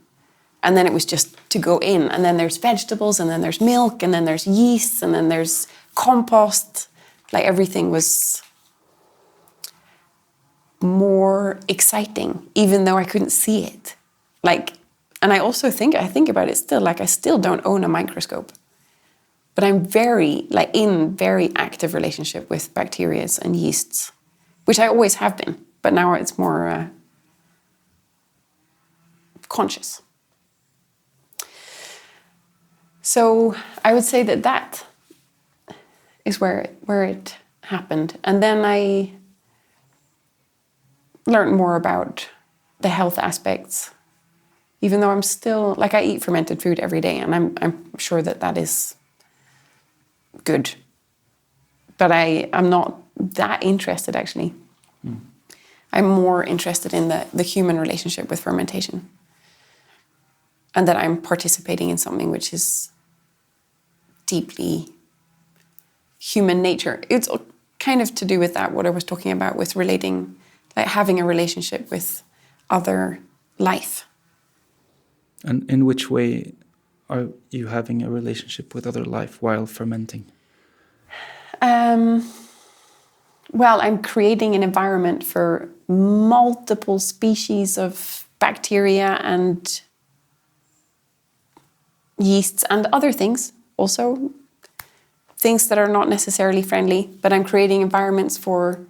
And then it was just to go in, and then there's vegetables, and then there's milk, and then there's yeast, and then there's compost. Like, everything was more exciting, even though I couldn't see it. Like, and I also think about it still, like, I still don't own a microscope. But I'm in very active relationship with bacteria and yeasts, which I always have been, but now it's more conscious. So I would say that is where it happened. And then I learned more about the health aspects, even though I'm still, like, I eat fermented food every day, and I'm sure that is good. But I'm not that interested, actually. I'm more interested in the human relationship with fermentation, and that I'm participating in something which is deeply human nature. It's kind of to do with that, what I was talking about with relating, like having a relationship with other life. And in which way are you having a relationship with other life while fermenting? Well, I'm creating an environment for multiple species of bacteria and yeasts and other things, also things that are not necessarily friendly, but I'm creating environments for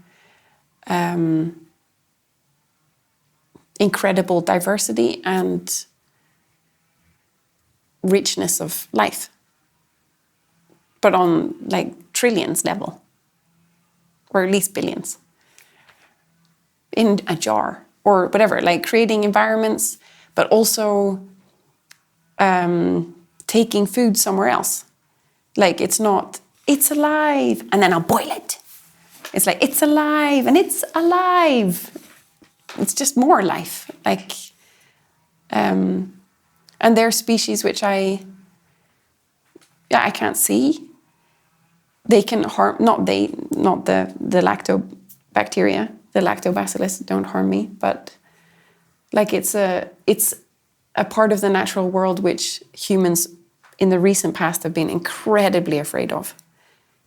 incredible diversity and richness of life, but on like trillions level, or at least billions, in a jar or whatever, like creating environments, but also taking food somewhere else. Like, it's not, it's alive, and then I'll boil it. It's like, it's alive, and it's alive. It's just more life. Like, and there are species which I can't see. They can harm, not the lactobacteria, the lactobacillus don't harm me, but like it's a part of the natural world which humans in the recent past have been incredibly afraid of,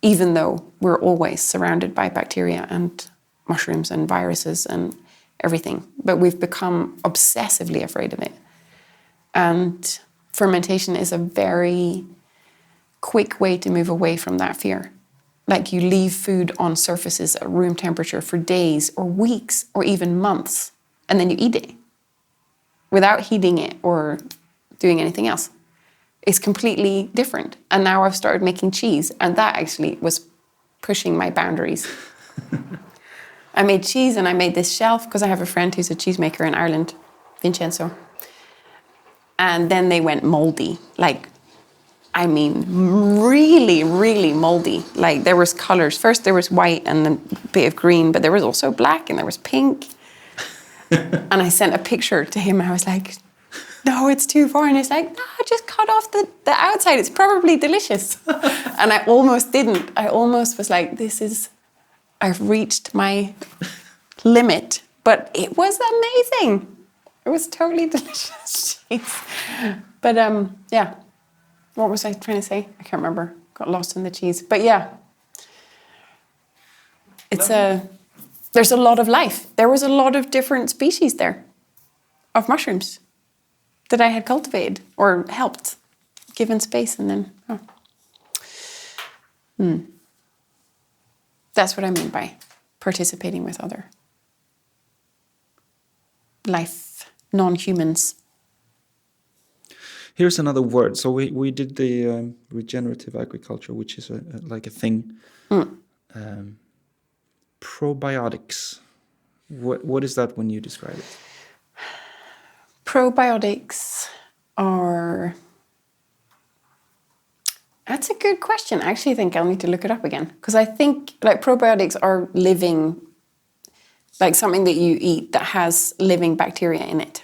even though we're always surrounded by bacteria and mushrooms and viruses and everything. But we've become obsessively afraid of it. And fermentation is a very quick way to move away from that fear. Like, you leave food on surfaces at room temperature for days or weeks or even months, and then you eat it without heating it or doing anything else. It's completely different. And now I've started making cheese, and that actually was pushing my boundaries. I made cheese, and I made this shelf because I have a friend who's a cheesemaker in Ireland, Vincenzo. And then they went moldy, like, I mean, really, really moldy. Like, there was colors. First there was white and a bit of green, but there was also black and there was pink. And I sent a picture to him. I was like, no, it's too far. And he's like, no, just cut off the outside. It's probably delicious. And I almost didn't. I almost was like, I've reached my limit. But it was amazing. It was totally delicious cheese. But yeah. What was I trying to say? I can't remember. Got lost in the cheese. But yeah. There's a lot of life. There was a lot of different species there of mushrooms that I had cultivated or helped, given space, and then That's what I mean by participating with other life, non-humans. Here's another word. So we did the regenerative agriculture, which is like a thing. Probiotics. What is that when you describe it? Probiotics are... That's a good question. I actually think I'll need to look it up again. Because I think like probiotics are living, like something that you eat that has living bacteria in it.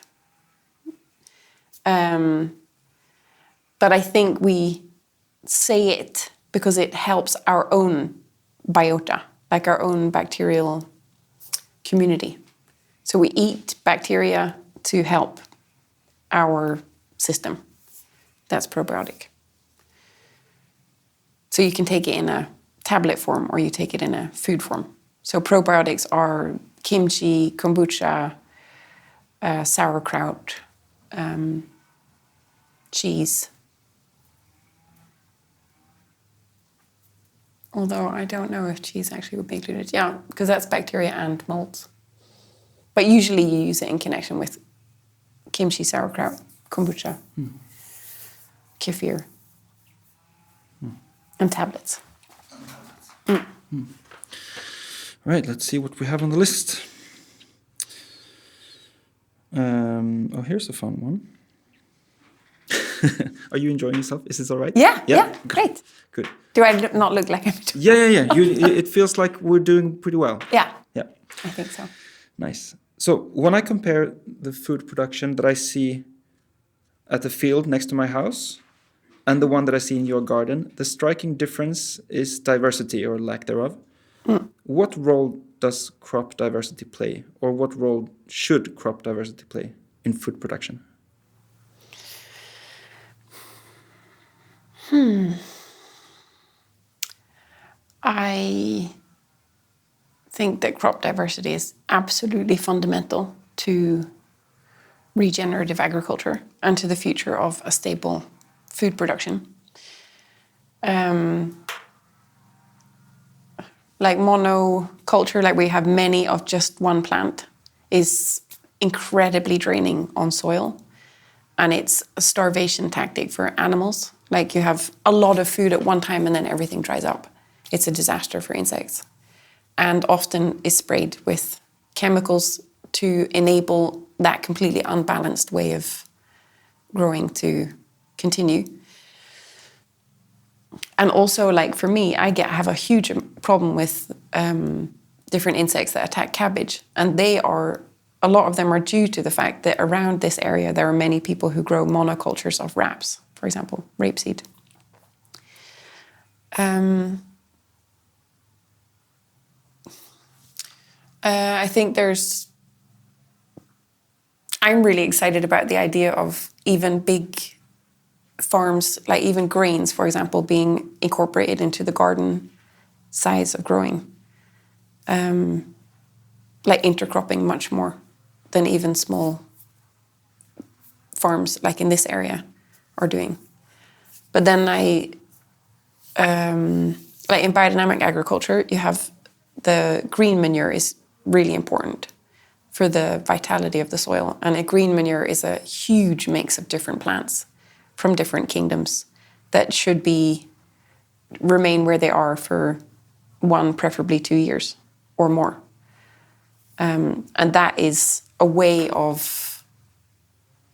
But I think we say it because it helps our own biota, like our own bacterial community. So we eat bacteria to help our system. That's probiotic. So you can take it in a tablet form or you take it in a food form. So probiotics are kimchi, kombucha, sauerkraut, cheese. Although I don't know if cheese actually would be included. Yeah, because that's bacteria and molds. But usually you use it in connection with kimchi, sauerkraut, kombucha, kefir, and tablets. Right, let's see what we have on the list. Here's a fun one. Are you enjoying yourself? Is this all right? Yeah, great. Good. Do I not look like I'm doing? Yeah. It feels like we're doing pretty well. Yeah, Yeah. I think so. Nice. So when I compare the food production that I see at the field next to my house and the one that I see in your garden, the striking difference is diversity or lack thereof. What role does crop diversity play, or what role should crop diversity play in food production? I think that crop diversity is absolutely fundamental to regenerative agriculture and to the future of a stable food production. Like monoculture, like we have many of just one plant, is incredibly draining on soil. And it's a starvation tactic for animals. Like you have a lot of food at one time and then everything dries up. It's a disaster for insects. And often is sprayed with chemicals to enable that completely unbalanced way of growing to continue. And also, like for me, I have a huge problem with different insects that attack cabbage. And a lot of them are due to the fact that around this area, there are many people who grow monocultures of raps, for example, rapeseed. I think I'm really excited about the idea of even big farms, like even grains, for example, being incorporated into the garden size of growing. Like intercropping much more than even small farms like in this area are doing. But then like in biodynamic agriculture, you have the green manure is really important for the vitality of the soil. And a green manure is a huge mix of different plants from different kingdoms that should remain where they are for 1, preferably 2 years or more. And that is a way of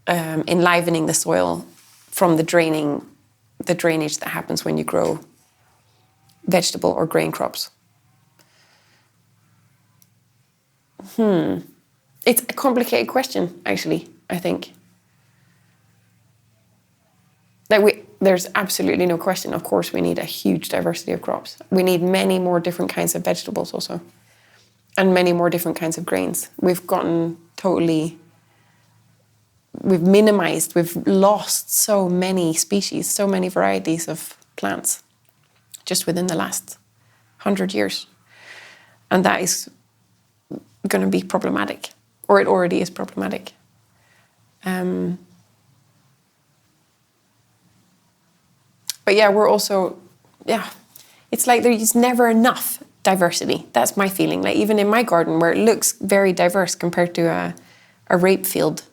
enlivening the soil from the drainage that happens when you grow vegetable or grain crops. It's a complicated question, actually, I think. There's absolutely no question. Of course, we need a huge diversity of crops. We need many more different kinds of vegetables also. And many more different kinds of grains. We've lost so many species, so many varieties of plants just within the last 100 years. And that is going to be problematic, or it already is problematic. But yeah, it's like there's never enough diversity. That's my feeling. Like even in my garden, where it looks very diverse compared to a rape field.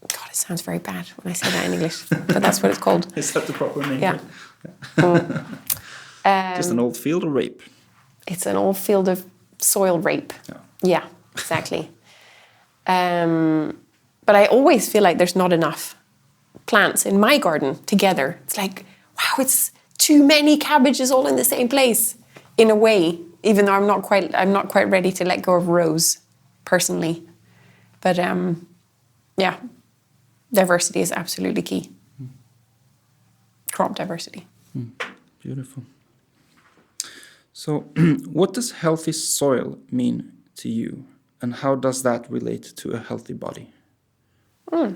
God, It sounds very bad when I say that in English, but that's what it's called. Is that the proper name? Yeah. Just an old field of rape. It's an old field of soil rape. Yeah, exactly. But I always feel like there's not enough plants in my garden together. It's like, wow, it's too many cabbages all in the same place, in a way. Even though I'm not quite ready to let go of rose, personally. But yeah, diversity is absolutely key. Crop diversity. Beautiful. So, what does healthy soil mean to you, and how does that relate to a healthy body? Wow,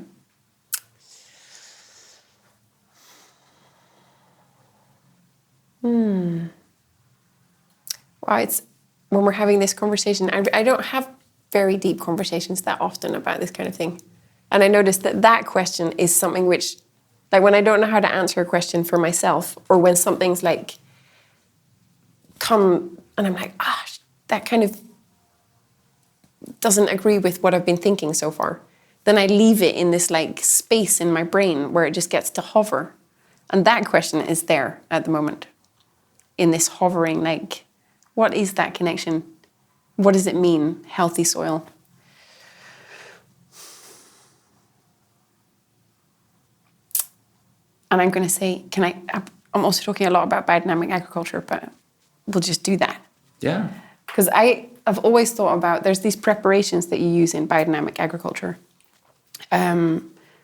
it's when we're having this conversation, I don't have very deep conversations that often about this kind of thing. And I noticed that question is something which, like when I don't know how to answer a question for myself, or when something's like come and I'm like, that kind of doesn't agree with what I've been thinking so far, then I leave it in this like space in my brain where it just gets to hover. And that question is there at the moment, in this hovering, like, what is that connection? What does it mean, healthy soil? And I'm going to say, I'm also talking a lot about biodynamic agriculture, but we'll just do that. Yeah. Because I've always thought about, there's these preparations that you use in biodynamic agriculture,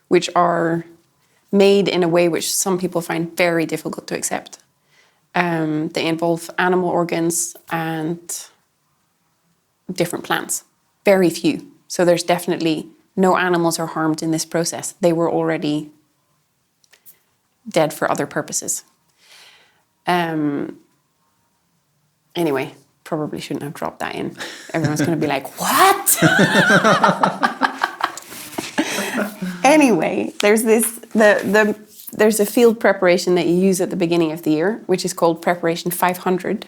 which are made in a way which some people find very difficult to accept. They involve animal organs and different plants, very few. So there's definitely no animals are harmed in this process. They were already dead for other purposes. Anyway, probably shouldn't have dropped that in. Everyone's going to be like, what? Anyway, there's there's a field preparation that you use at the beginning of the year, which is called Preparation 500.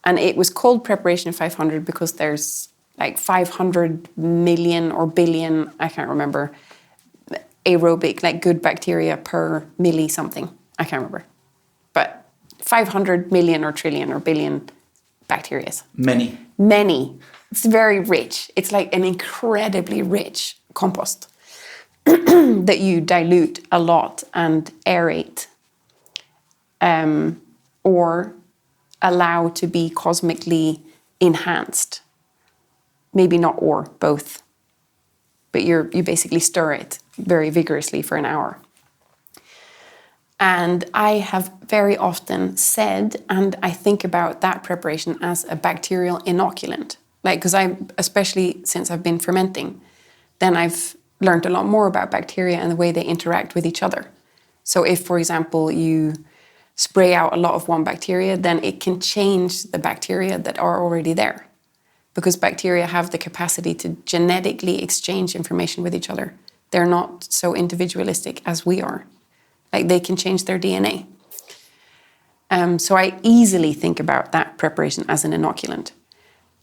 And it was called Preparation 500 because there's like 500 million or billion, I can't remember, aerobic, like good bacteria per milli something. I can't remember. But 500 million or trillion or billion bacteria. Many. It's very rich. It's like an incredibly rich compost that you dilute a lot and aerate, or allow to be cosmically enhanced. Maybe not or, both. But you basically stir it very vigorously for an hour. And I have very often said, and I think about that preparation as a bacterial inoculant. Like, because especially since I've been fermenting, then I've learned a lot more about bacteria and the way they interact with each other. So if, for example, you spray out a lot of one bacteria, then it can change the bacteria that are already there. Because bacteria have the capacity to genetically exchange information with each other. They're not so individualistic as we are. Like, they can change their DNA. So I easily think about that preparation as an inoculant.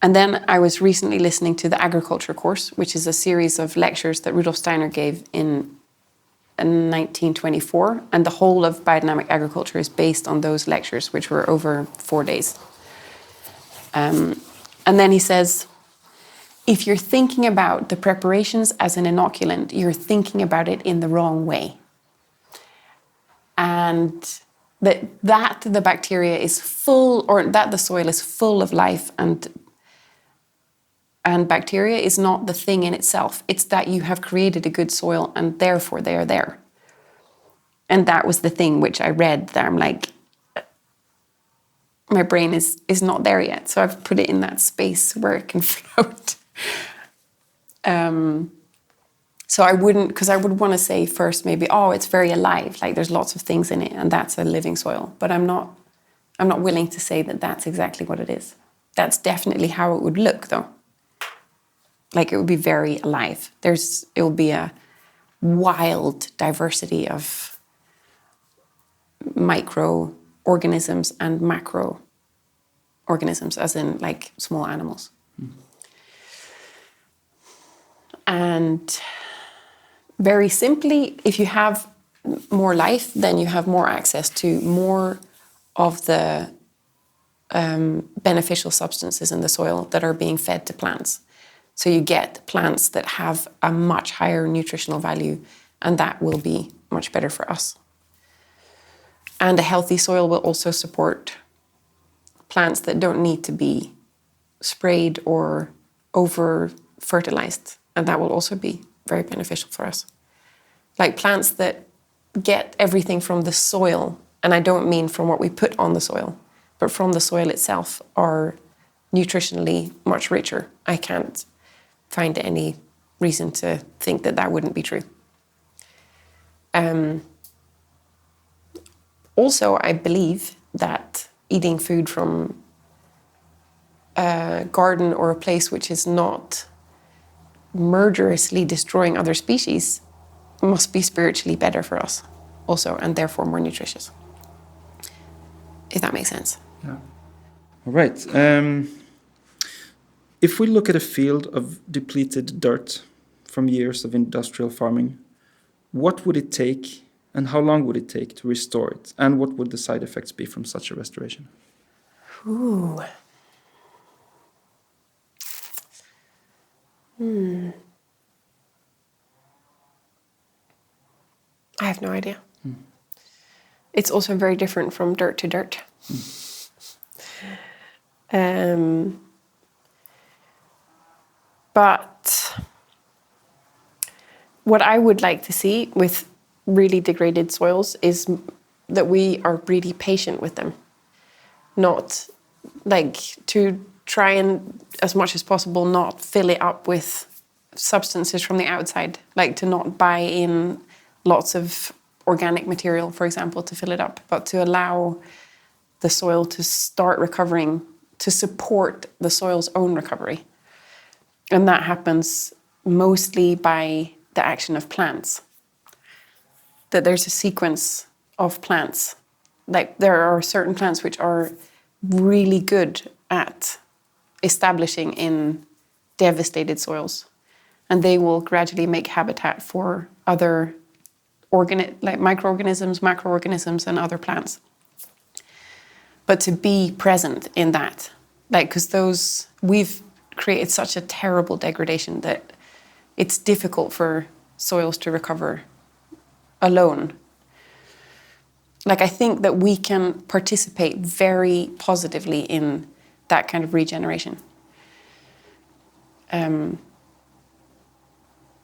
And then I was recently listening to the agriculture course, which is a series of lectures that Rudolf Steiner gave in 1924. And the whole of biodynamic agriculture is based on those lectures, which were over 4 days. And then he says, if you're thinking about the preparations as an inoculant, you're thinking about it in the wrong way. And that the bacteria is full, or that the soil is full of life, and bacteria is not the thing in itself. It's that you have created a good soil and therefore they are there. And that was the thing which I read that I'm like, my brain is not there yet. So I've put it in that space where it can float. So I wouldn't, because I would want to say first maybe, it's very alive, like there's lots of things in it and that's a living soil. But I'm not willing to say that that's exactly what it is. That's definitely how it would look though. Like it would be very alive. It will be a wild diversity of microorganisms and macroorganisms, as in like small animals. And very simply, if you have more life, then you have more access to more of the beneficial substances in the soil that are being fed to plants. So you get plants that have a much higher nutritional value, and that will be much better for us. And a healthy soil will also support plants that don't need to be sprayed or over-fertilized, and that will also be very beneficial for us. Like plants that get everything from the soil, and I don't mean from what we put on the soil, but from the soil itself, are nutritionally much richer. I can't find any reason to think that that wouldn't be true. Also, I believe that eating food from a garden or a place which is not murderously destroying other species must be spiritually better for us also, and therefore more nutritious. If that makes sense. Yeah. All right. If we look at a field of depleted dirt from years of industrial farming, what would it take and how long would it take to restore it? And what would the side effects be from such a restoration? Ooh. I have no idea. It's also very different from dirt to dirt. But what I would like to see with really degraded soils is that we are really patient with them. Not like to try and, as much as possible, not fill it up with substances from the outside. Like to not buy in lots of organic material, for example, to fill it up, but to allow the soil to start recovering, to support the soil's own recovery. And that happens mostly by the action of plants. That there's a sequence of plants. Like there are certain plants which are really good at establishing in devastated soils. And they will gradually make habitat for other like microorganisms, macroorganisms, and other plants. But to be present in that, like, because we've created such a terrible degradation that it's difficult for soils to recover alone. Like, I think that we can participate very positively in that kind of regeneration.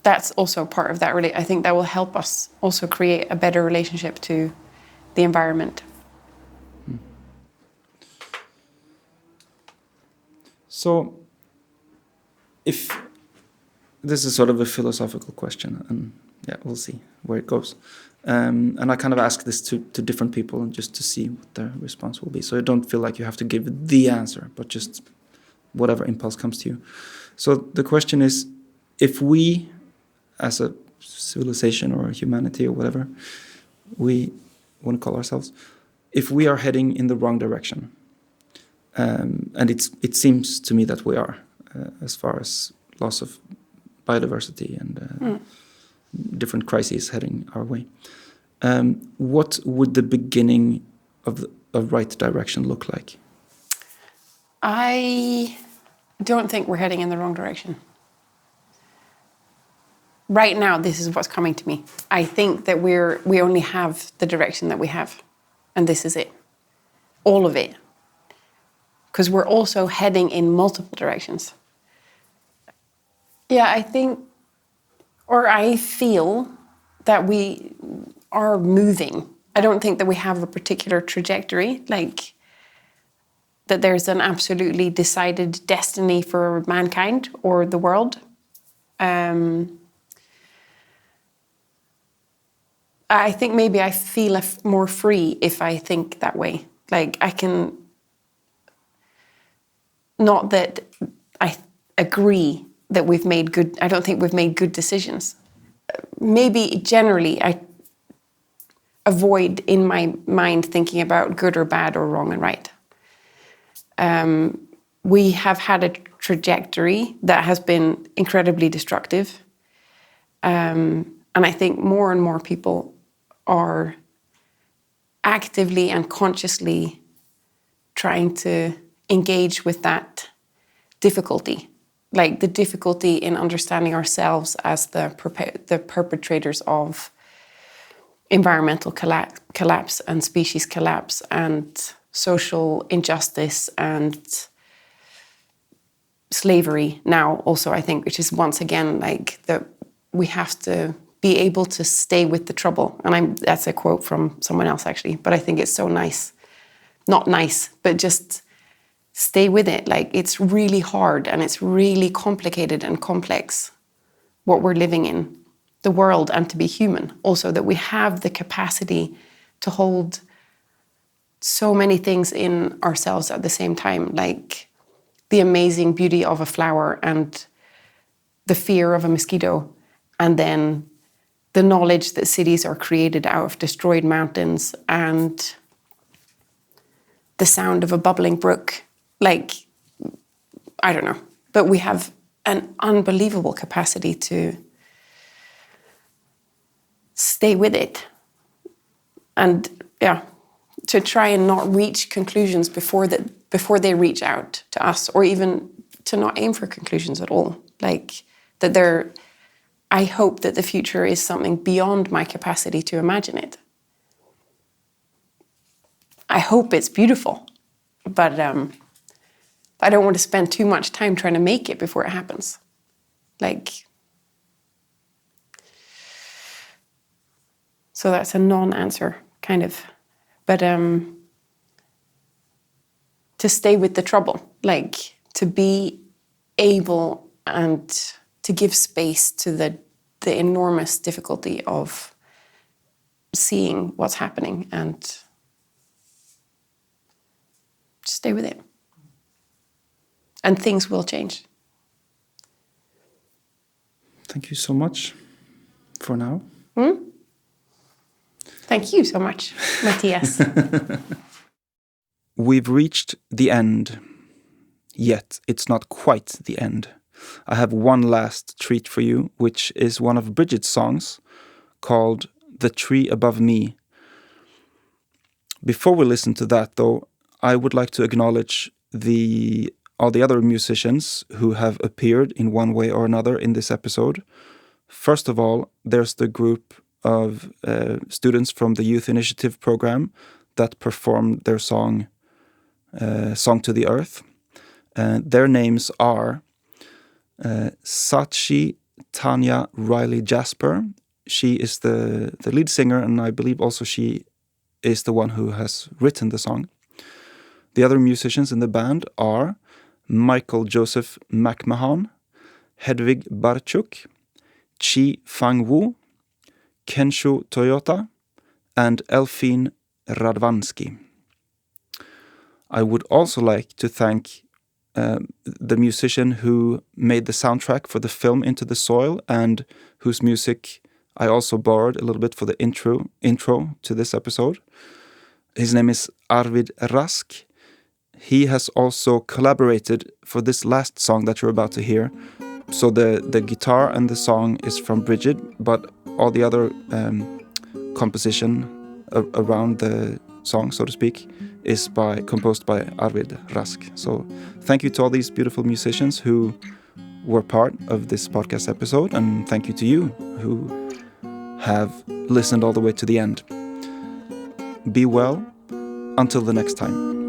That's also part of that. Really, I think that will help us also create a better relationship to the environment. So, if this is sort of a philosophical question, and yeah, we'll see where it goes. And I kind of ask this to different people just to see what their response will be. So you don't feel like you have to give the answer, but just whatever impulse comes to you. So the question is, if we, as a civilization or humanity or whatever we want to call ourselves, if we are heading in the wrong direction, and it seems to me that we are, as far as loss of biodiversity and different crises heading our way. What would the beginning of right direction look like? I don't think we're heading in the wrong direction. Right now, this is what's coming to me. I think that we only have the direction that we have, and this is it. All of it. Because we're also heading in multiple directions. Yeah, I think, or I feel that we are moving. I don't think that we have a particular trajectory, like that there's an absolutely decided destiny for mankind or the world. I think maybe I feel more free if I think that way. Like I can, not that I agree that we've made good, I don't think we've made good decisions. Maybe generally I avoid in my mind thinking about good or bad or wrong and right. We have had a trajectory that has been incredibly destructive. And I think more and more people are actively and consciously trying to engage with that difficulty, like the difficulty in understanding ourselves as the perpetrators of environmental collapse and species collapse and social injustice and slavery now also, I think, which is once again like that we have to be able to stay with the trouble. And that's a quote from someone else actually, but I think it's so nice. Not nice, but just stay with it. Like it's really hard and it's really complicated and complex what we're living in, the world, and to be human. Also that we have the capacity to hold so many things in ourselves at the same time, like the amazing beauty of a flower and the fear of a mosquito, and then the knowledge that cities are created out of destroyed mountains and the sound of a bubbling brook. Like, I don't know, but we have an unbelievable capacity to stay with it and to try and not reach conclusions before they reach out to us, or even to not aim for conclusions at all. Like that I hope that the future is something beyond my capacity to imagine it. I hope it's beautiful, but I don't want to spend too much time trying to make it before it happens. Like, so that's a non-answer, kind of. But to stay with the trouble, like to be able and to give space to the enormous difficulty of seeing what's happening and just stay with it. And things will change. Thank you so much for now. Thank you so much, Matthias. We've reached the end, yet it's not quite the end. I have one last treat for you, which is one of Brigid's songs called The Tree Above Me. Before we listen to that, though, I would like to acknowledge all the other musicians who have appeared in one way or another in this episode. First of all, there's the group of students from the Youth Initiative program that performed their song to the Earth. Their names are Sachi Tanya Riley Jasper. She is the lead singer, and I believe also she is the one who has written the song. The other musicians in the band are Michael Joseph McMahon, Hedvig Barchuk, Chi Fang Wu, Kensho Toyota, and Elfine Radvansky. I would also like to thank the musician who made the soundtrack for the film Into the Soil, and whose music I also borrowed a little bit for the intro to this episode. His name is Arvid Rask. He has also collaborated for this last song that you're about to hear. So the guitar and the song is from Brigid, but all the other composition around the song, so to speak, is composed by Arvid Rask. So thank you to all these beautiful musicians who were part of this podcast episode, and thank you to you who have listened all the way to the end. Be well until the next time.